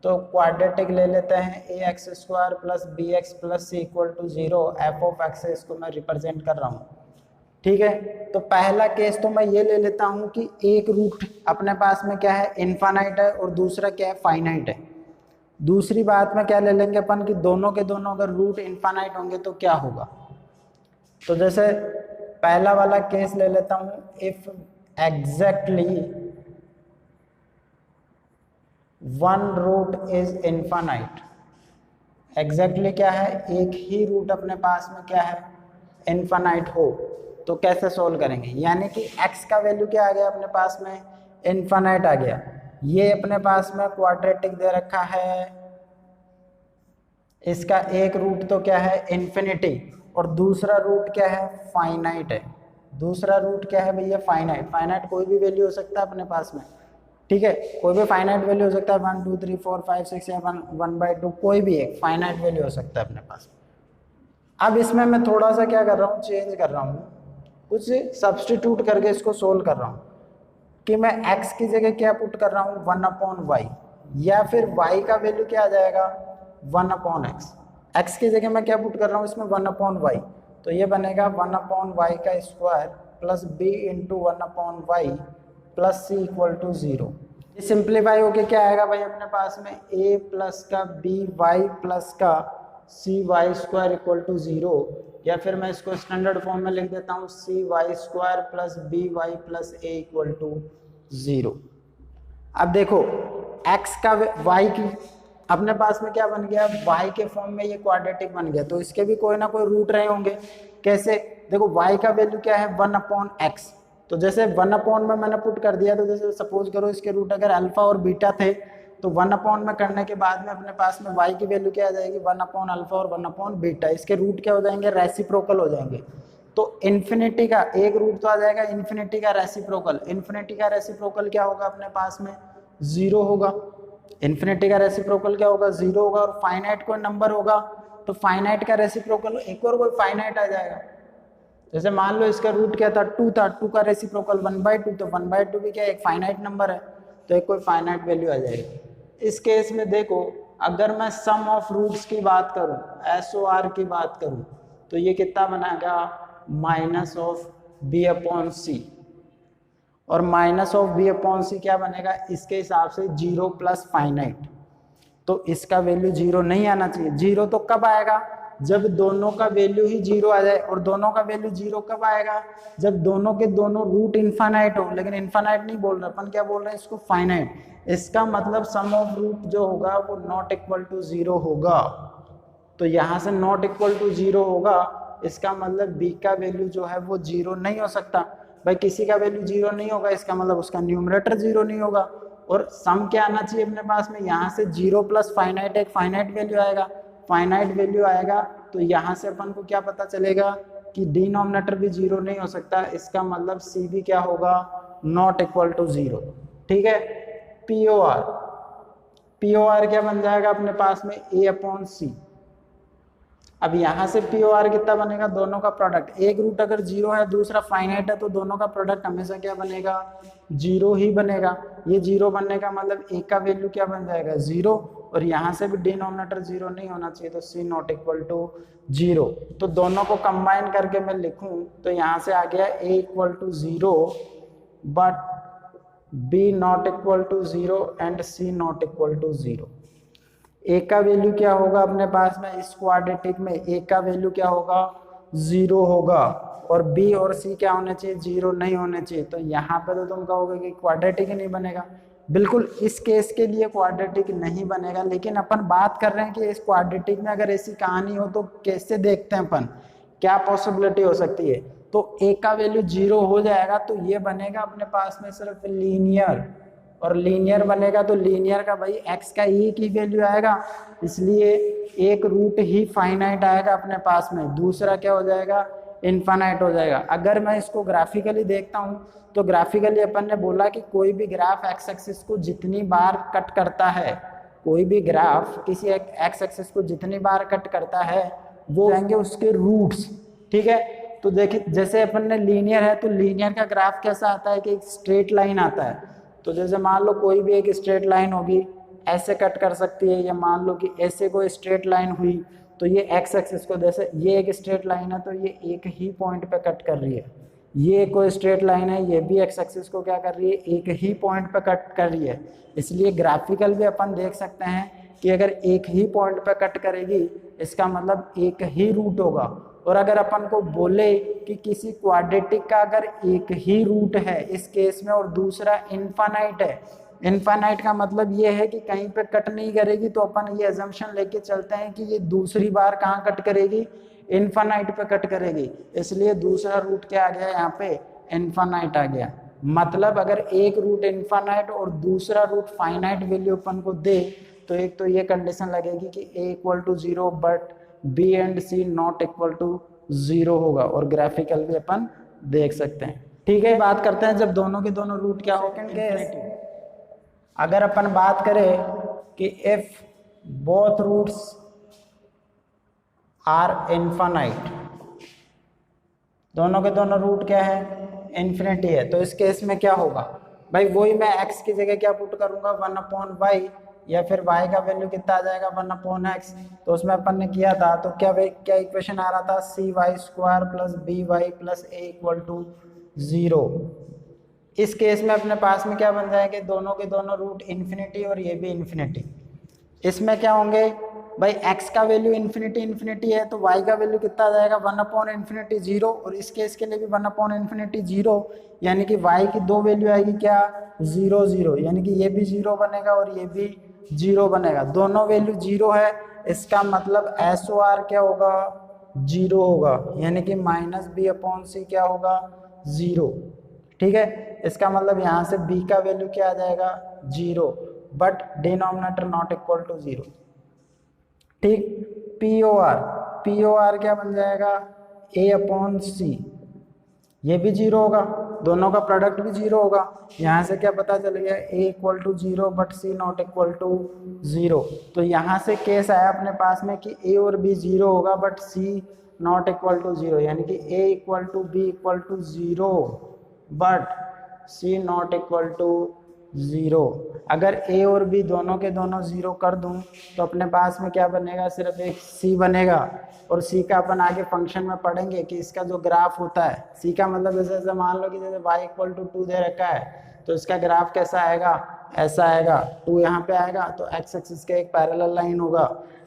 तो क्वाड्रेटिक ले लेते हैं a x square plus b x plus c equal to 0 f of x है, इसको मैं रिप्रेजेंट कर रहा हूँ। ठीक है, तो पहला केस तो मैं ये ले लेता हूँ कि एक रूट अपने पास में क्या है, इनफाइनाइट है, और दूसरा क्या है, फाइनाइट है। दूसरी बात में क्या ले लेंगे अपन कि दोनों के दोनों अगर रूट इनफाइनाइट होंगे तो क्या होगा। तो जैसे पहला वाला केस ले लेता हूँ, if exactly one root is infinite. Exactly क्या है, एक ही रूट अपने पास में क्या है, इनफाइनाइट हो, तो कैसे सोल्व करेंगे। यानी कि x का वैल्यू क्या आ गया अपने पास में, इनफाइनाइट आ गया। ये अपने पास में क्वाड्रेटिक दे रखा है, इसका एक रूट तो क्या है, इन्फिनिटी, और दूसरा रूट क्या है, फाइनाइट है। दूसरा रूट क्या है भैया, फाइनाइट। फाइनाइट कोई भी वैल्यू हो सकता है अपने पास में, ठीक है, कोई भी फाइनाइट वैल्यू हो सकता है, 1 2 3 4 5 6 7 1/2, कोई भी एक फाइनाइट वैल्यू हो सकता है अपने पास। अब इसमें मैं थोड़ा सा क्या कर रहा हूँ, चेंज कर रहा हूँ, कुछ सब्स्टिट्यूट करके इसको सोल्व कर रहा हूँ कि मैं x की जगह क्या पुट कर रहा हूँ, 1/y, या फिर y का वैल्यू क्या आ जाएगा, 1/x। x की जगह मैं क्या पुट कर रहा हूँ इसमें, 1/y, तो ये बनेगा 1/y का square plus b into 1/y plus c equal to 0। ये सिंप्लीफाई होके क्या आएगा भाई अपने पास में, a प्लस का by प्लस का cy स्क्वायर इक्वल टू 0, या फिर मैं इसको स्टैंडर्ड फॉर्म में लिख देता हूँ cy square plus by plus a equal to 0। अब देखो x का y की अपने पास में क्या बन गया, y के फॉर्म में ये क्वाड्रेटिक बन गया, तो इसके भी कोई ना कोई रूट रहे होंगे। कैसे, देखो y का वैल्यू क्या है, 1/x, तो जैसे 1/ में मैंने पुट कर दिया, तो जैसे सपोज करो इसके रूट अगर अल्फा और बीटा थे, तो 1/ में करने के बाद में अपने पास में y की वैल्यू क्या आ जाएगी, 1/अल्फा और 1/बीटा, इसके रूट क्या हो जाएंगे, रेसिप्रोकल हो जाएंगे। तो इन्फिनिटी का एक रूट तो आ जाएगा इन्फिनिटी का रेसिप्रोकल। इन्फिनिटी का रेसिप्रोकल क्या होगा अपने पास में, 0 होगा। इन्फिनिटी का रेसिप्रोकल क्या होगा, 0 होगा। और फाइनाइट कोई नंबर होगा तो फाइनाइट का रेसिप्रोकल एक और कोई फाइनाइट आ जाएगा। जैसे मान लो इसका रूट क्या था, 2 था, 2 का रेसिप्रोकल 1/2, तो 1/2 भी क्या एक फाइनाइट नंबर है, तो एक कोई फाइनाइट वैल्यू आ जाएगी। इस केस में देखो अगर मैं सम ऑफ रूट्स की बात करूं, SOR की बात करूं, तो ये कितना बनेगा, माइनस ऑफ b/c, और माइनस ऑफ b/c क्या बनेगा, इसके हिसाब से 0 प्लस फाइनाइट, तो इसका वैल्यू 0 नहीं आना चाहिए। 0 तो कब आएगा, जब दोनों का वैल्यू ही 0 आ जाए। और दोनों का वैल्यू 0 कब आएगा, जब दोनों के दोनों रूट इनफाइनाइट हो। लेकिन इनफाइनाइट नहीं बोल रहे अपन, क्या बोल रहे हैं इसको, फाइनाइट। इसका मतलब सम ऑफ रूट जो होगा वो नॉट इक्वल टू 0 होगा। तो यहाँ से नॉट इक्वल टू 0 होगा, इसका मतलब b का वैल्यू जो है वो 0 नहीं हो सकता। भाई किसी का वैल्यू 0 नहीं होगा, इसका मतलब उसका न्यूमरेटर 0 नहीं होगा। और सम क्या आना चाहिए अपने पास में, यहाँ से 0 प्लस फाइनाइट, एक फाइनाइट वैल्यू आएगा। फाइनाइट वैल्यू आएगा तो यहाँ से अपन को क्या पता चलेगा कि डिनोमिनेटर भी 0 नहीं हो सकता। इसका मतलब c भी क्या होगा, नॉट इक्वल टू 0। ठीक है, POR क्या बन जाएगा अपने पास में, a/c। अब यहाँ से POR कितना बनेगा, दोनों का प्रोडक्ट। एक रूट अगर 0 है, दूसरा फाइनाइट है, तो दोनों का प्रोडक्ट हमेशा क्या बनेगा, 0 ही बनेगा। ये 0 बनने का मतलब एक का वैल्यू क्या बन जाएगा, 0, और यहाँ से भी डिनोमिनेटर 0 नहीं होना चाहिए, तो c नॉट इक्वल टू 0। तो दोनों को कंबाइन करके मैं लिखूं तो यहाँ से आ गया a equal to 0 but b not equal to 0 and c not equal to 0। a का वैल्यू क्या होगा अपने पास में, इस क्वाड्रेटिक में a का वैल्यू क्या होगा, 0 होगा, और b और c क्या होने चाहिए, 0 नहीं होने चाहिए। तो यहाँ पे तो तुम कहोगे कि क्वाड्रेटिक ही नहीं बनेगा। बिल्कुल इस केस के लिए क्वाड्रेटिक नहीं बनेगा, लेकिन अपन बात कर रहे हैं कि इस क्वाड्रेटिक में अगर ऐसी कहानी हो तो कैसे देखते हैं अपन, क्या पॉसिबिलिटी हो सकती है। तो a का वैल्यू 0 हो जाएगा तो ये बनेगा अपने पास में सिर्फ लीनियर, और लीनियर बनेगा तो लीनियर का भाई x का एक ही वैल्यू आएगा, इसलिए एक रूट ही फाइनाइट आएगा अपने पास में, दूसरा क्या हो जाएगा, इनफाइनाइट हो जाएगा। अगर मैं इसको ग्राफिकली देखता हूं तो ग्राफिकली अपन ने बोला कि कोई भी ग्राफ एक्स एक्सिस को जितनी बार कट करता है, कोई भी ग्राफ किसी एक्स एक्सिस को जितनी बार कट करता है वो रहेंगे उसके रूट्स। ठीक है, तो देखिए जैसे अपन ने लीनियर है तो लीनियर का ग्राफ कैसा आता है कि एक स्ट्रेट लाइन आता है। तो जैसे मान लो कोई भी एक स्ट्रेट लाइन होगी, ऐसे कट कर सकती है, या मान लो कि ऐसे कोई स्ट्रेट लाइन हुई तो ये एक्स एक्सिस को, जैसे ये एक स्ट्रेट लाइन है तो ये एक ही पॉइंट पे कट कर रही है, ये कोई स्ट्रेट लाइन है ये भी एक्स एक्सिस को क्या कर रही है, एक ही पॉइंट पे कट कर रही है। इसलिए ग्राफिकल भी अपन देख सकते हैं कि अगर एक ही पॉइंट पे कट करेगी इसका मतलब एक ही रूट होगा। और अगर अपन को बोले कि किसी क्वाड्रेटिक का अगर एक ही रूट है इस केस में और दूसरा इनफाइनाइट है, इनफाइनाइट का मतलब ये है कि कहीं पे कट नहीं करेगी, तो अपन ये अजम्पशन लेके चलते हैं कि ये दूसरी बार कहाँ कट करेगी, इनफाइनाइट पे कट करेगी, इसलिए दूसरा रूट क्या आ गया यहाँ पे, इनफाइनाइट आ गया। मतलब अगर एक रूट इनफाइनाइट और दूसरा रूट फाइनाइट वैल्यू अपन को दे तो एक तो ये कंडीशन लगेगी कि a equal to 0 but b and c not equal to 0 होगा, और ग्राफिकल भी अपन देख सकते हैं। ठीक है, बात करते हैं जब दोनों के दोनों रूट क्या हो, अगर अपन बात करें कि if both roots are infinite, दोनों के दोनों रूट क्या है, इन्फिनिटी है, तो इस केस में क्या होगा भाई, वही मैं x की जगह क्या पुट करूंगा 1/y, या फिर y का वैल्यू कितना आ जाएगा 1/x, तो उसमें अपन ने किया था तो क्या इक्वेशन आ रहा था, cy² plus by plus a equal to 0। इस केस में अपने पास में क्या बन जाएंगे, दोनों के दोनों रूट इन्फिनिटी और ये भी इन्फिनिटी। इसमें क्या होंगे भाई, x का वैल्यू इन्फिनिटी है तो y का वैल्यू कितना आ जाएगा 1/0, और इस केस के लिए भी 1/0, यानी कि y की दो वैल्यू आएगी क्या 0 0, यानी कि ये भी 0 बनेगा और ये भी 0 बनेगा, दोनों वैल्यू 0 है, इसका मतलब SOR क्या होगा 0 होगा, यानी कि -b/c क्या होगा 0। ठीक है, इसका मतलब यहाँ से b का वैल्यू क्या आ जाएगा 0, but denominator not equal to 0। ठीक, POR क्या बन जाएगा a/c, ये भी 0 होगा, दोनों का प्रोडक्ट भी 0 होगा। यहाँ से क्या पता चल गया, a equal to 0 but c not equal to 0। तो यहाँ से केस आया अपने पास में कि a और b 0 होगा but c not equal to 0, यानी कि a equal to b equal to 0 but c not equal to 0। अगर a और b दोनों के दोनों 0 कर दूं तो अपने पास में क्या बनेगा, सिर्फ एक c बनेगा, और c का अपन आगे फंक्शन में पढ़ेंगे कि इसका जो ग्राफ होता है, c का मतलब जैसे मान लो कि जैसे y इक्वल टू 2 दे रखा है तो इसका ग्राफ कैसा आएगा, ऐसा आएगा, 2 यहाँ पे आएगा तो x एक्सिस के एक पैरेलल लाइन होगा।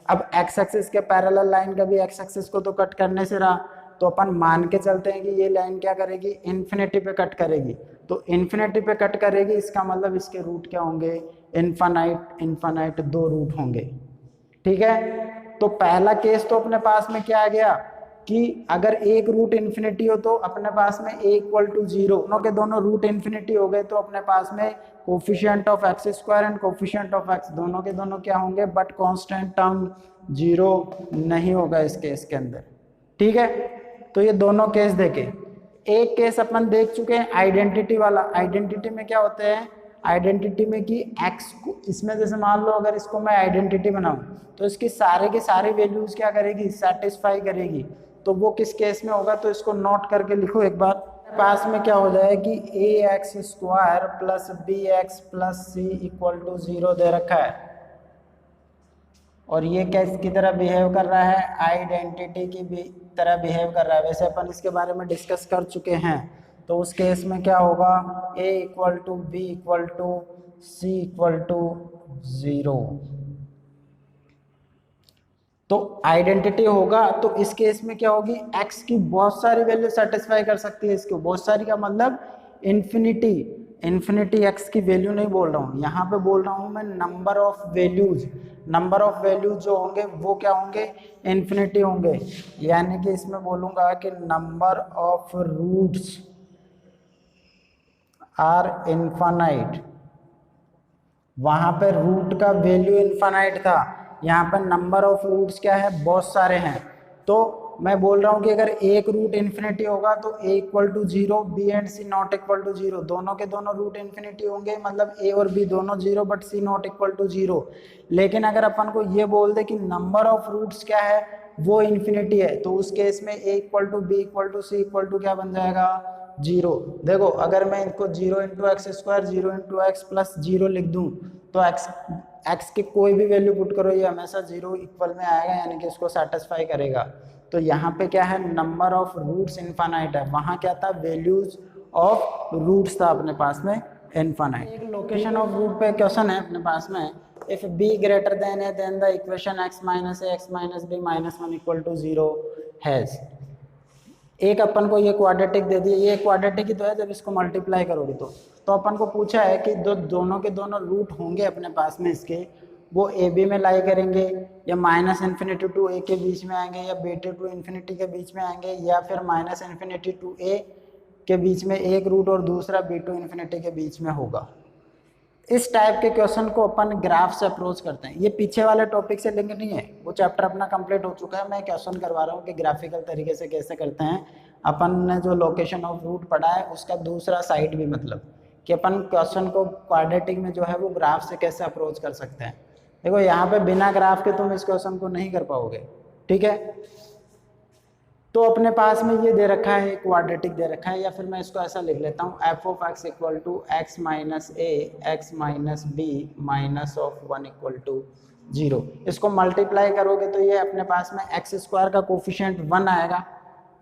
अब x एक्सिस के पैरेलल लाइन का भी x एक्सिस को तो कट करने से रहा, तो अपन मान के चलते हैं कि ये लाइन क्या करेगी, इन्फिनिटी पे कट करेगी, तो इन्फिनिटी पे कट करेगी, इसका मतलब इसके रूट क्या होंगे, इनफाइनाइट 2 रूट होंगे। ठीक है, तो पहला केस तो अपने पास में क्या आ गया कि अगर एक रूट इन्फिनिटी हो तो अपने पास में a इक्वल टू 0, दोनों के दोनों रूट इन्फिनिटी हो गए तो अपने पास में coefficient of x² and coefficient of x दोनों के दोनों क्या होंगे, बट कांस्टेंट टर्म 0 नहीं होगा इस केस के अंदर। ठीक है, तो ये दोनों केस देखे, एक केस अपन देख चुके हैं आइडेंटिटी वाला। आइडेंटिटी में क्या होते हैं, आइडेंटिटी में कि x को, इसमें जैसे मान लो अगर इसको मैं आइडेंटिटी बनाऊं तो इसकी सारे के सारे वैल्यूज क्या करेगी, सेटिस्फाई करेगी, तो वो किस केस में होगा, तो इसको नोट करके लिखो एक बार। पास में क्या हो जाए कि ax² plus bx plus c equal to 0 दे रखा है, और ये कैस की तरह बिहेव कर रहा है, आइडेंटिटी की भी तरह बिहेव कर रहा है। वैसे अपन इसके बारे में डिस्कस कर चुके हैं, तो उस केस में क्या होगा, a equal to b equal to c equal to 0। तो आइडेंटिटी होगा तो इस केस में क्या होगी, x की बहुत सारी वैल्यू सेटिस्फाई कर सकती है इसको, बहुत सारी का मतलब इन्फिनिटी x की वैल्यू नहीं बोल रहा हूँ, यहाँ पे बोल रहा हूँ मैं number of values. Number of values जो होंगे वो क्या होंगे, इन्फिनिटी होंगे, यानी कि इसमें बोलूंगा कि number of roots are infinite. वहां पे रूट का वैल्यू इनफाइनाइट था, यहाँ पर नंबर ऑफ रूट्स क्या है, बहुत सारे हैं। तो मैं बोल रहा हूँ कि अगर एक रूट इन्फिनिटी होगा तो a equal to 0, b and c not equal to 0, दोनों के दोनों रूट इन्फिनिटी होंगे, मतलब a और b दोनों 0 but c not equal to 0। लेकिन अगर अपन को ये बोल दे कि नंबर ऑफ रूट्स क्या है, वो इन्फिनिटी है, तो उस केस में a equal to b equal to c equal to क्या बन जाएगा 0। देखो अगर मैं इनको 0 into x square 0 into x plus 0 लिख दूँ तो x x की कोई भी वैल्यू पुट करो ये हमेशा 0 इक्वल में आएगा, यानी कि इसको सेटिस्फाई करेगा। तो यहाँ पे क्या है, नंबर ऑफ रूट्स इनफाइनाइट है, वहाँ क्या था, वैल्यूज ऑफ रूट्स था अपने पास में इनफाइनाइट। एक लोकेशन ऑफ रूट पे क्वेश्चन है अपने पास में, if b greater than a then the equation x minus a x minus b minus 1 equal to 0 has. एक अपन को ये क्वाड्रेटिक दे दिया, ये क्वाड्रेटिक ही तो है, जब इसको मल्टीप्लाई करोगे तो अपन को पूछा है कि दोनों के दोनों रूट होंगे अपने पास में इसके, वो ए बी में लाई करेंगे या माइनस इन्फिनिटी टू ए के बीच में आएंगे या बीटा टू इन्फिनिटी के बीच में आएंगे या फिर माइनस इन्फिनिटी टू ए के बीच में एक रूट और दूसरा बी टू इन्फिनिटी के बीच में होगा। इस टाइप के क्वेश्चन को अपन ग्राफ से अप्रोच करते हैं। ये पीछे वाले टॉपिक से लिंक नहीं है, वो चैप्टर अपना कंप्लीट हो चुका है। मैं क्वेश्चन करवा रहा हूँ कि ग्राफिकल तरीके से कैसे करते हैं। अपन ने जो लोकेशन ऑफ रूट पढ़ा है उसका दूसरा साइड भी, मतलब कि अपन क्वेश्चन को क्वाड्रेटिक में जो है वो ग्राफ से कैसे अप्रोच कर सकते हैं। देखो यहाँ पे बिना ग्राफ के तुम इस क्वेश्चन को नहीं कर पाओगे, ठीक है। तो अपने पास में ये दे रखा है, क्वाड्रेटिक दे रखा है, या फिर मैं इसको ऐसा लिख लेता हूँ, f of x equal to x minus a x minus b minus of 1 equal to 0। इसको मल्टीप्लाई करोगे तो ये अपने पास में एक्स स्क्वायर का कोफिशिएंट 1 आएगा।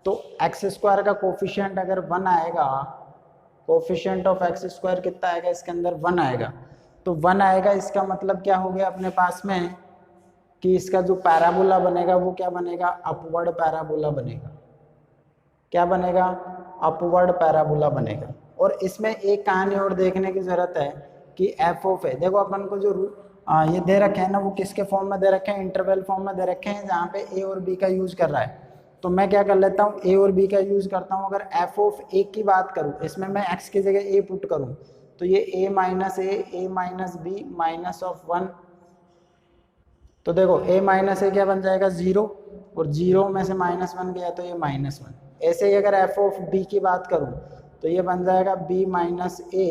तो एक्स स्क्वायर का कोफिशिएंट अगर 1 आएगा, कोफिशिएंट ऑफ एक्स स्क्वायर कितना आएगा, इसके अंदर 1 आएगा। तो 1 आएगा, इसका मतलब क्या हो गया अपने पास में कि इसका जो पैराबोला बनेगा वो क्या बनेगा, अपवर्ड पैराबोला बनेगा। क्या बनेगा, अपवर्ड पैराबोला बनेगा। और इसमें एक कहानी और देखने की जरूरत है कि एफ ऑफ ए, देखो अपन को जो ये दे रखे हैं ना, वो किसके फॉर्म में दे रखे हैं, इंटरवल फॉर्म में दे रखे हैं, जहाँ पे ए और बी का यूज कर रहा है। तो मैं क्या कर लेता हूँ, ए और बी का यूज करता हूँ। अगर एफ ऑफ ए की बात करूँ, इसमें मैं एक्स की जगह ए पुट करूँ, तो ये ए माइनस बी माइनस ऑफ 1। तो देखो a माइनस ए क्या बन जाएगा, 0, और 0 में से -1 गया तो ये -1। ऐसे ही अगर f ऑफ b की बात करूं तो ये बन जाएगा b minus a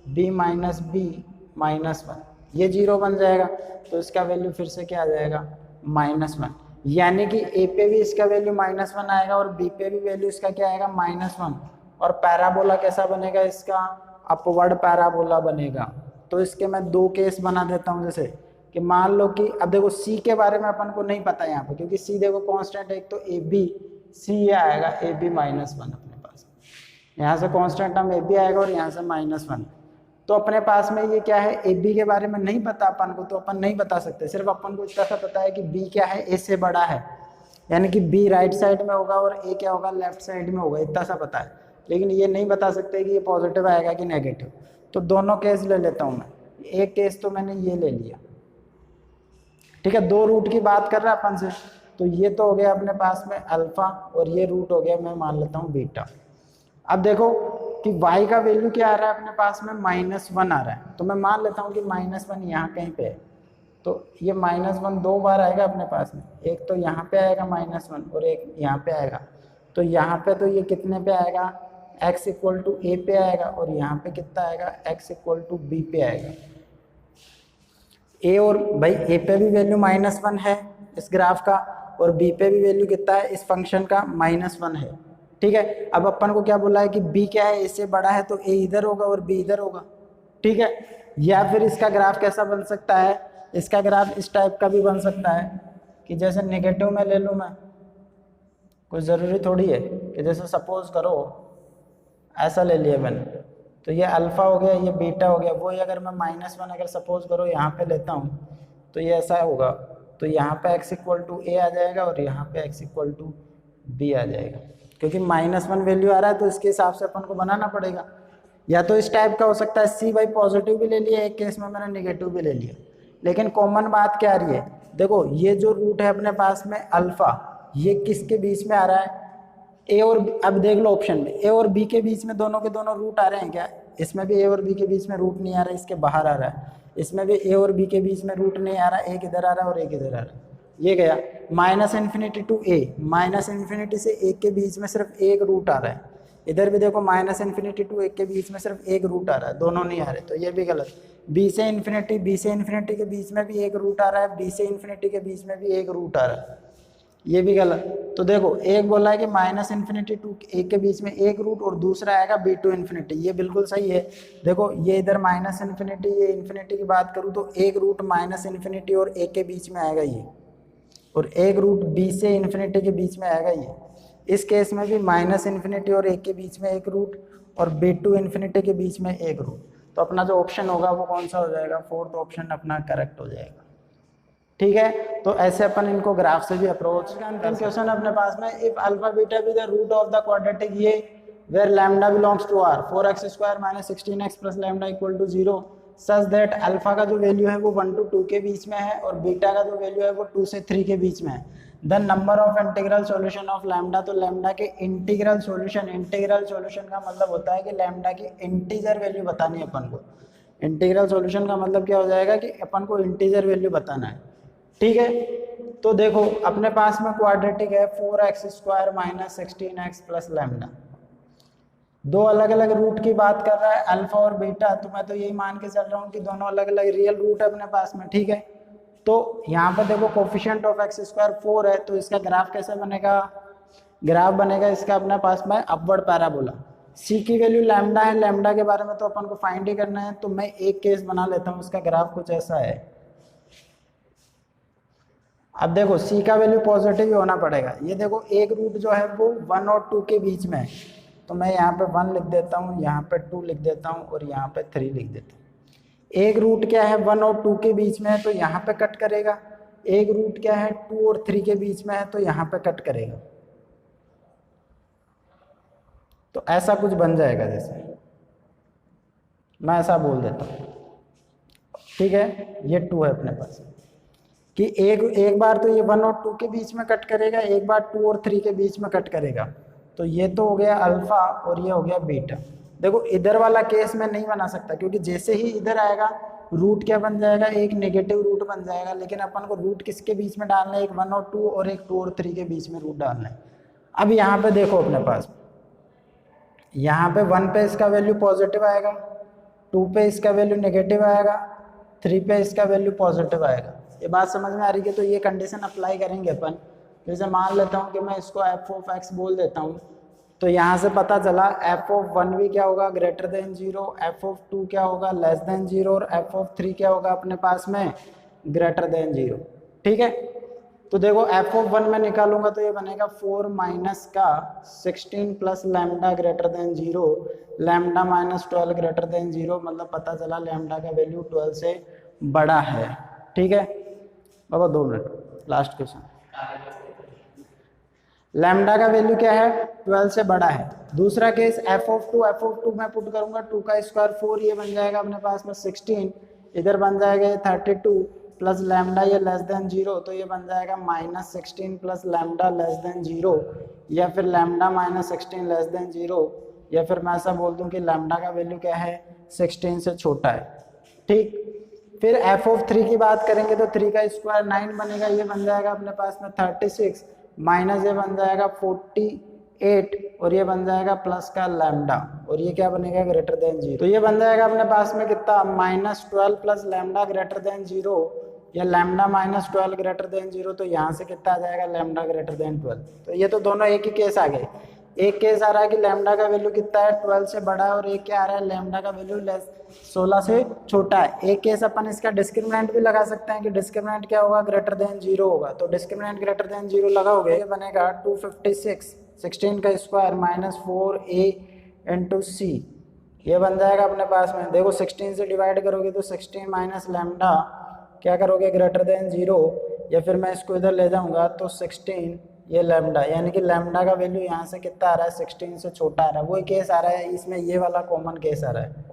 b minus b minus 1, ये 0 बन जाएगा। तो इसका वैल्यू फिर से क्या आ जाएगा, -1। यानी कि a पे भी इसका वैल्यू -1 आएगा और b पे भी वैल्यू इसका क्या आएगा, -1। और पैराबोला कैसा बनेगा इसका, अपवर्ड पैराबोला बनेगा। तो इसके मैं 2 केस बना देता हूँ। जैसे कि मान लो कि अब देखो c के बारे में अपन को नहीं पता यहाँ पे, क्योंकि c देखो कांस्टेंट है, एक तो ए बी सी ये आएगा ए बी -1 अपने पास, यहाँ से कांस्टेंट हम ए बी आएगा और यहाँ से -1। तो अपने पास में ये क्या है, ए बी के बारे में नहीं पता अपन को, तो अपन नहीं बता सकते। सिर्फ अपन को इतना सा पता है कि b क्या है, a से बड़ा है, यानी कि b राइट साइड में होगा और a क्या होगा, लेफ्ट साइड में होगा, इतना सा पता है। लेकिन ये नहीं बता सकते कि ये पॉजिटिव आएगा कि नेगेटिव। तो दोनों केस ले लेता हूँ मैं। एक केस तो मैंने ये ले लिया, ठीक है, 2 रूट की बात कर रहा है अपन से, तो ये तो हो गया अपने पास में अल्फा और ये रूट हो गया, मैं मान लेता हूँ बीटा। अब देखो कि y का वैल्यू क्या आ रहा है अपने पास में, -1 आ रहा है। तो मैं मान लेता हूँ कि -1 यहाँ कहीं पे है। तो ये -1 2 बार आएगा अपने पास में, एक तो यहाँ पे आएगा -1 और एक यहाँ पे आएगा। तो यहाँ पे तो ये कितने पे आएगा, x इक्वल टू ए पे आएगा, और यहाँ पे कितना आएगा, x इक्वल टू बी पे आएगा। ए और भाई ए पे भी वैल्यू -1 है इस ग्राफ का, और बी पे भी वैल्यू कितना है इस फंक्शन का, -1 है, ठीक है। अब अपन को क्या बोला है कि बी क्या है, ए से बड़ा है, तो ए इधर होगा और बी इधर होगा, ठीक है। या फिर इसका ग्राफ कैसा बन सकता है, इसका ग्राफ इस टाइप का भी बन सकता है कि जैसे नेगेटिव में ले लूँ मैं, कुछ ज़रूरी थोड़ी है कि जैसे सपोज करो ऐसा ले लिया मैंने, तो ये अल्फा हो गया, ये बीटा हो गया। वही अगर मैं -1 अगर सपोज करो यहाँ पे लेता हूँ, तो ये ऐसा होगा, तो यहाँ पे x इक्वल टू ए आ जाएगा और यहाँ पे x इक्वल टू बी आ जाएगा। क्योंकि -1 वैल्यू आ रहा है तो इसके हिसाब से अपन को बनाना पड़ेगा। या तो इस टाइप का हो सकता है, सी भाई पॉजिटिव भी ले लिया, एक केस में मैंने नेगेटिव भी ले लिया। लेकिन कॉमन बात क्या आ रही है, देखो ये जो रूट है अपने पास में अल्फा, ये किसके बीच में आ रहा है, ए और बी। अब देख लो ऑप्शन में ए और बी के बीच में दोनों के दोनों रूट आ रहे हैं क्या, इसमें भी ए और बी के बीच में रूट नहीं आ रहा है, इसके बाहर आ रहा है। इसमें भी ए और बी के बीच में रूट नहीं आ रहा, एक इधर आ रहा है और एक इधर आ रहा है। ये गया -∞ टू a, -∞ से 1 के बीच में सिर्फ एक रूट आ रहा है। इधर भी देखो -∞ टू 1 के बीच में सिर्फ एक रूट आ रहा है, दोनों नहीं आ रहे, तो ये भी गलत। b से इन्फिनिटी के बीच में भी एक रूट आ रहा है, b से इन्फिनिटी के बीच में भी एक रूट आ रहा है, ये भी गलत। तो देखो एक बोला है कि माइनस इन्फिनिटी टू ए के बीच में एक रूट और दूसरा आएगा बी टू इन्फिनिटी, ये बिल्कुल सही है। देखो ये इधर माइनस इन्फिनिटी, ये इन्फिनिटी की बात करूँ तो एक रूट माइनस इन्फिनिटी और ए के बीच में आएगा ये, और एक रूट बी से इन्फिनिटी के बीच में आएगा ये। इस केस में भी माइनस इन्फिनिटी और ए के बीच में एक रूट और बी टू इन्फिनिटी के बीच में एक रूट। तो अपना जो ऑप्शन होगा वो कौन सा हो जाएगा, फोर्थ ऑप्शन अपना करेक्ट हो जाएगा। ठीक है, तो ऐसे अपन इनको ग्राफ से भी अप्रोच। अंतिम क्वेश्चन अपने पास में, if alpha beta be the root of the quadratic ये where lambda belongs to R 4x² - 16x + lambda = 0 such that alpha का जो वैल्यू है वो 1 to 2 के बीच में है और बीटा का जो वैल्यू है वो 2 से 3 के बीच में है, then number of integral solution of lambda. तो लैम्डा के इंटीग्रल सॉल्यूशन का मतलब होता है कि लैम्डा की इंटीजर वैल्यू बतानी है अपन को। इंटीग्रल सॉल्यूशन का मतलब क्या हो जाएगा कि अपन को इंटीजर वैल्यू बताना है। ठीक है, तो देखो अपने पास में क्वाड्रेटिक है 4x² - 16x + लैम्डा, दो अलग अलग रूट की बात कर रहा है अल्फा और बीटा, तो मैं तो यही मान के चल रहा हूँ कि दोनों अलग अलग रियल रूट है अपने पास में। ठीक है, तो यहाँ पर देखो कोफिशिएंट ऑफ x² 4 है, तो इसका ग्राफ कैसे बनेगा, ग्राफ बनेगा इसका अपने पास में अपवर्ड पैराबोला। c की वैल्यू लैम्डा है, लैम्डा के बारे में तो अपन को फाइंड ही करना है, तो मैं एक केस बना लेता हूँ, उसका ग्राफ कुछ ऐसा है। अब देखो c का वैल्यू पॉजिटिव ही होना पड़ेगा। ये देखो एक रूट जो है वो 1 और 2 के बीच में है, तो मैं यहाँ पे 1 लिख देता हूँ, यहाँ पे 2 लिख देता हूँ और यहाँ पे 3 लिख देता हूँ। एक रूट क्या है 1 और 2 के बीच में है, तो यहाँ पे कट करेगा। एक रूट क्या है 2 और 3 के बीच में है, तो यहाँ पे कट करेगा। तो ऐसा कुछ बन जाएगा, जैसे मैं ऐसा बोल देता हूँ। ठीक है, ये 2 है अपने पास कि एक बार तो ये 1 और 2 के बीच में कट करेगा, एक बार 2 और 3 के बीच में कट करेगा। तो ये तो हो गया अल्फा और ये हो गया बीटा। देखो इधर वाला केस में नहीं बना सकता, क्योंकि जैसे ही इधर आएगा रूट क्या बन जाएगा, एक नेगेटिव रूट बन जाएगा। लेकिन अपन को रूट किसके बीच में डालना है, एक 1 और 2 और एक 2 और 3 के बीच में रूट डालना है। अब यहाँ पे देखो अपने पास, यहाँ पे 1 पे इसका वैल्यू पॉजिटिव आएगा, 2 पे इसका वैल्यू नेगेटिव आएगा, 3 पे इसका वैल्यू पॉजिटिव आएगा। ये बात समझ में आ रही है? तो ये कंडीशन अप्लाई करेंगे अपन। जैसे मान लेता हूँ कि मैं इसको f(x) बोल देता हूँ, तो यहाँ से पता चला f(1) भी क्या होगा, ग्रेटर देन 0, f(2) क्या होगा, लेस देन 0, और f(3) क्या होगा अपने पास में, ग्रेटर देन 0। ठीक है, तो देखो f(1) में निकालूंगा तो ये बनेगा 4 माइनस का 16 plus lambda greater than 0, lambda minus 12 greater than 0, मतलब पता चला लैम्डा का वैल्यू 12 से बड़ा है। ठीक है बाबा, 2 मिनट, लास्ट क्वेश्चन। लैम्डा का वैल्यू क्या है, 12 से बड़ा है। दूसरा केस f(2) मैं पुट करूंगा 2 का स्क्वायर 4, ये बन जाएगा अपने पास में 16, इधर बन जाएगा ये 32 प्लस लैम्डा ये लेस देन 0, तो ये बन जाएगा -16 प्लस लैम्डा लेस देन 0, या फिर लैम्डा -16 लेस देन 0, या फिर मैं ऐसा बोल दूं कि लैम्डा का वैल्यू क्या है, 16 से छोटा है। ठीक, फिर f(3) की बात करेंगे तो 3 का स्क्वायर 9 बनेगा, ये बन जाएगा अपने पास में 36 माइनस ये बन जाएगा 48 और ये बन जाएगा प्लस का लैम्डा, और ये क्या बनेगा, ग्रेटर देन 0। तो ये बन जाएगा अपने पास में कितना, -12 प्लस लैम्डा ग्रेटर देन 0, या लैम्डा -12 ग्रेटर देन 0, तो यहाँ से कितना आ जाएगा, लैम्डा ग्रेटर देन 12। तो ये तो दोनों एक ही केस आ गए। एक केस आ रहा है कि लैम्डा का वैल्यू कितना है, 12 से बड़ा है, और एक क्या आ रहा है, लैम्डा का वैल्यू 16 से छोटा है। एक केस अपन इसका डिस्क्रिमिनेंट भी लगा सकते हैं कि डिस्क्रिमिनेंट क्या होगा, ग्रेटर देन 0 होगा। तो डिस्क्रिमिनेंट ग्रेटर देन 0 लगाओगे, ये बनेगा 256 16 का स्क्वायर -4a इंटू c, ये बन जाएगा अपने पास में। देखो 16 से डिवाइड करोगे तो 16 माइनस लैम्डा क्या करोगे, ग्रेटर देन 0, या फिर मैं इसको इधर ले जाऊंगा तो 16 ये लैम्डा, यानी कि लैम्डा का वैल्यू यहाँ से कितना आ रहा है, 16 से छोटा आ रहा है। वही केस आ रहा है इसमें, ये वाला कॉमन केस आ रहा है।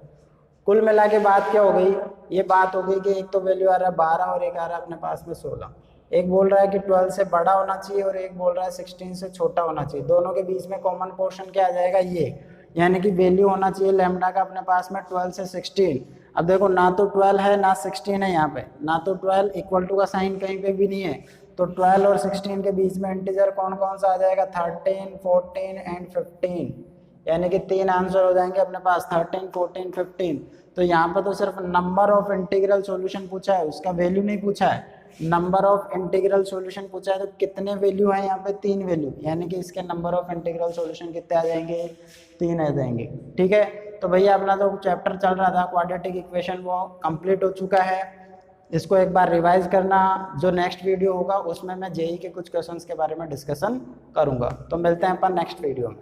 कुल मिला के बात क्या हो गई, ये बात हो गई कि एक तो वैल्यू आ रहा है 12 और एक आ रहा है अपने पास में 16। एक बोल रहा है कि 12 से बड़ा होना चाहिए और एक बोल रहा है 16 से छोटा होना चाहिए। दोनों के बीच में कॉमन पोर्शन क्या आ जाएगा, ये, यानी कि वैल्यू होना चाहिए लैम्डा का अपने पास में 12 से 16। अब देखो ना तो 12 है ना 16 है, यहाँ पे ना तो 12 इक्वल टू का साइन कहीं पे भी नहीं है, तो 12 और 16 के बीच में इंटीजर कौन कौन सा आ जाएगा, 13, 14 एंड 15, यानी कि 3 आंसर हो जाएंगे अपने पास, 13, 14, 15। तो यहाँ पर तो सिर्फ नंबर ऑफ इंटीग्रल सॉल्यूशन पूछा है, उसका वैल्यू नहीं पूछा है। नंबर ऑफ इंटीग्रल सॉल्यूशन पूछा है तो कितने वैल्यू है यहाँ पे 3 वैल्यू, यानी कि इसके नंबर ऑफ इंटीग्रल सॉल्यूशन कितने आ जाएंगे 3 आ जाएंगे। ठीक है, तो भैया अपना जो चैप्टर चल रहा था क्वाड्रेटिक इक्वेशन वो कंप्लीट हो चुका है। इसको एक बार रिवाइज करना, जो नेक्स्ट वीडियो होगा उसमें मैं जेई के कुछ क्वेश्चंस के बारे में डिस्कशन करूंगा। तो मिलते हैं अपन नेक्स्ट वीडियो में।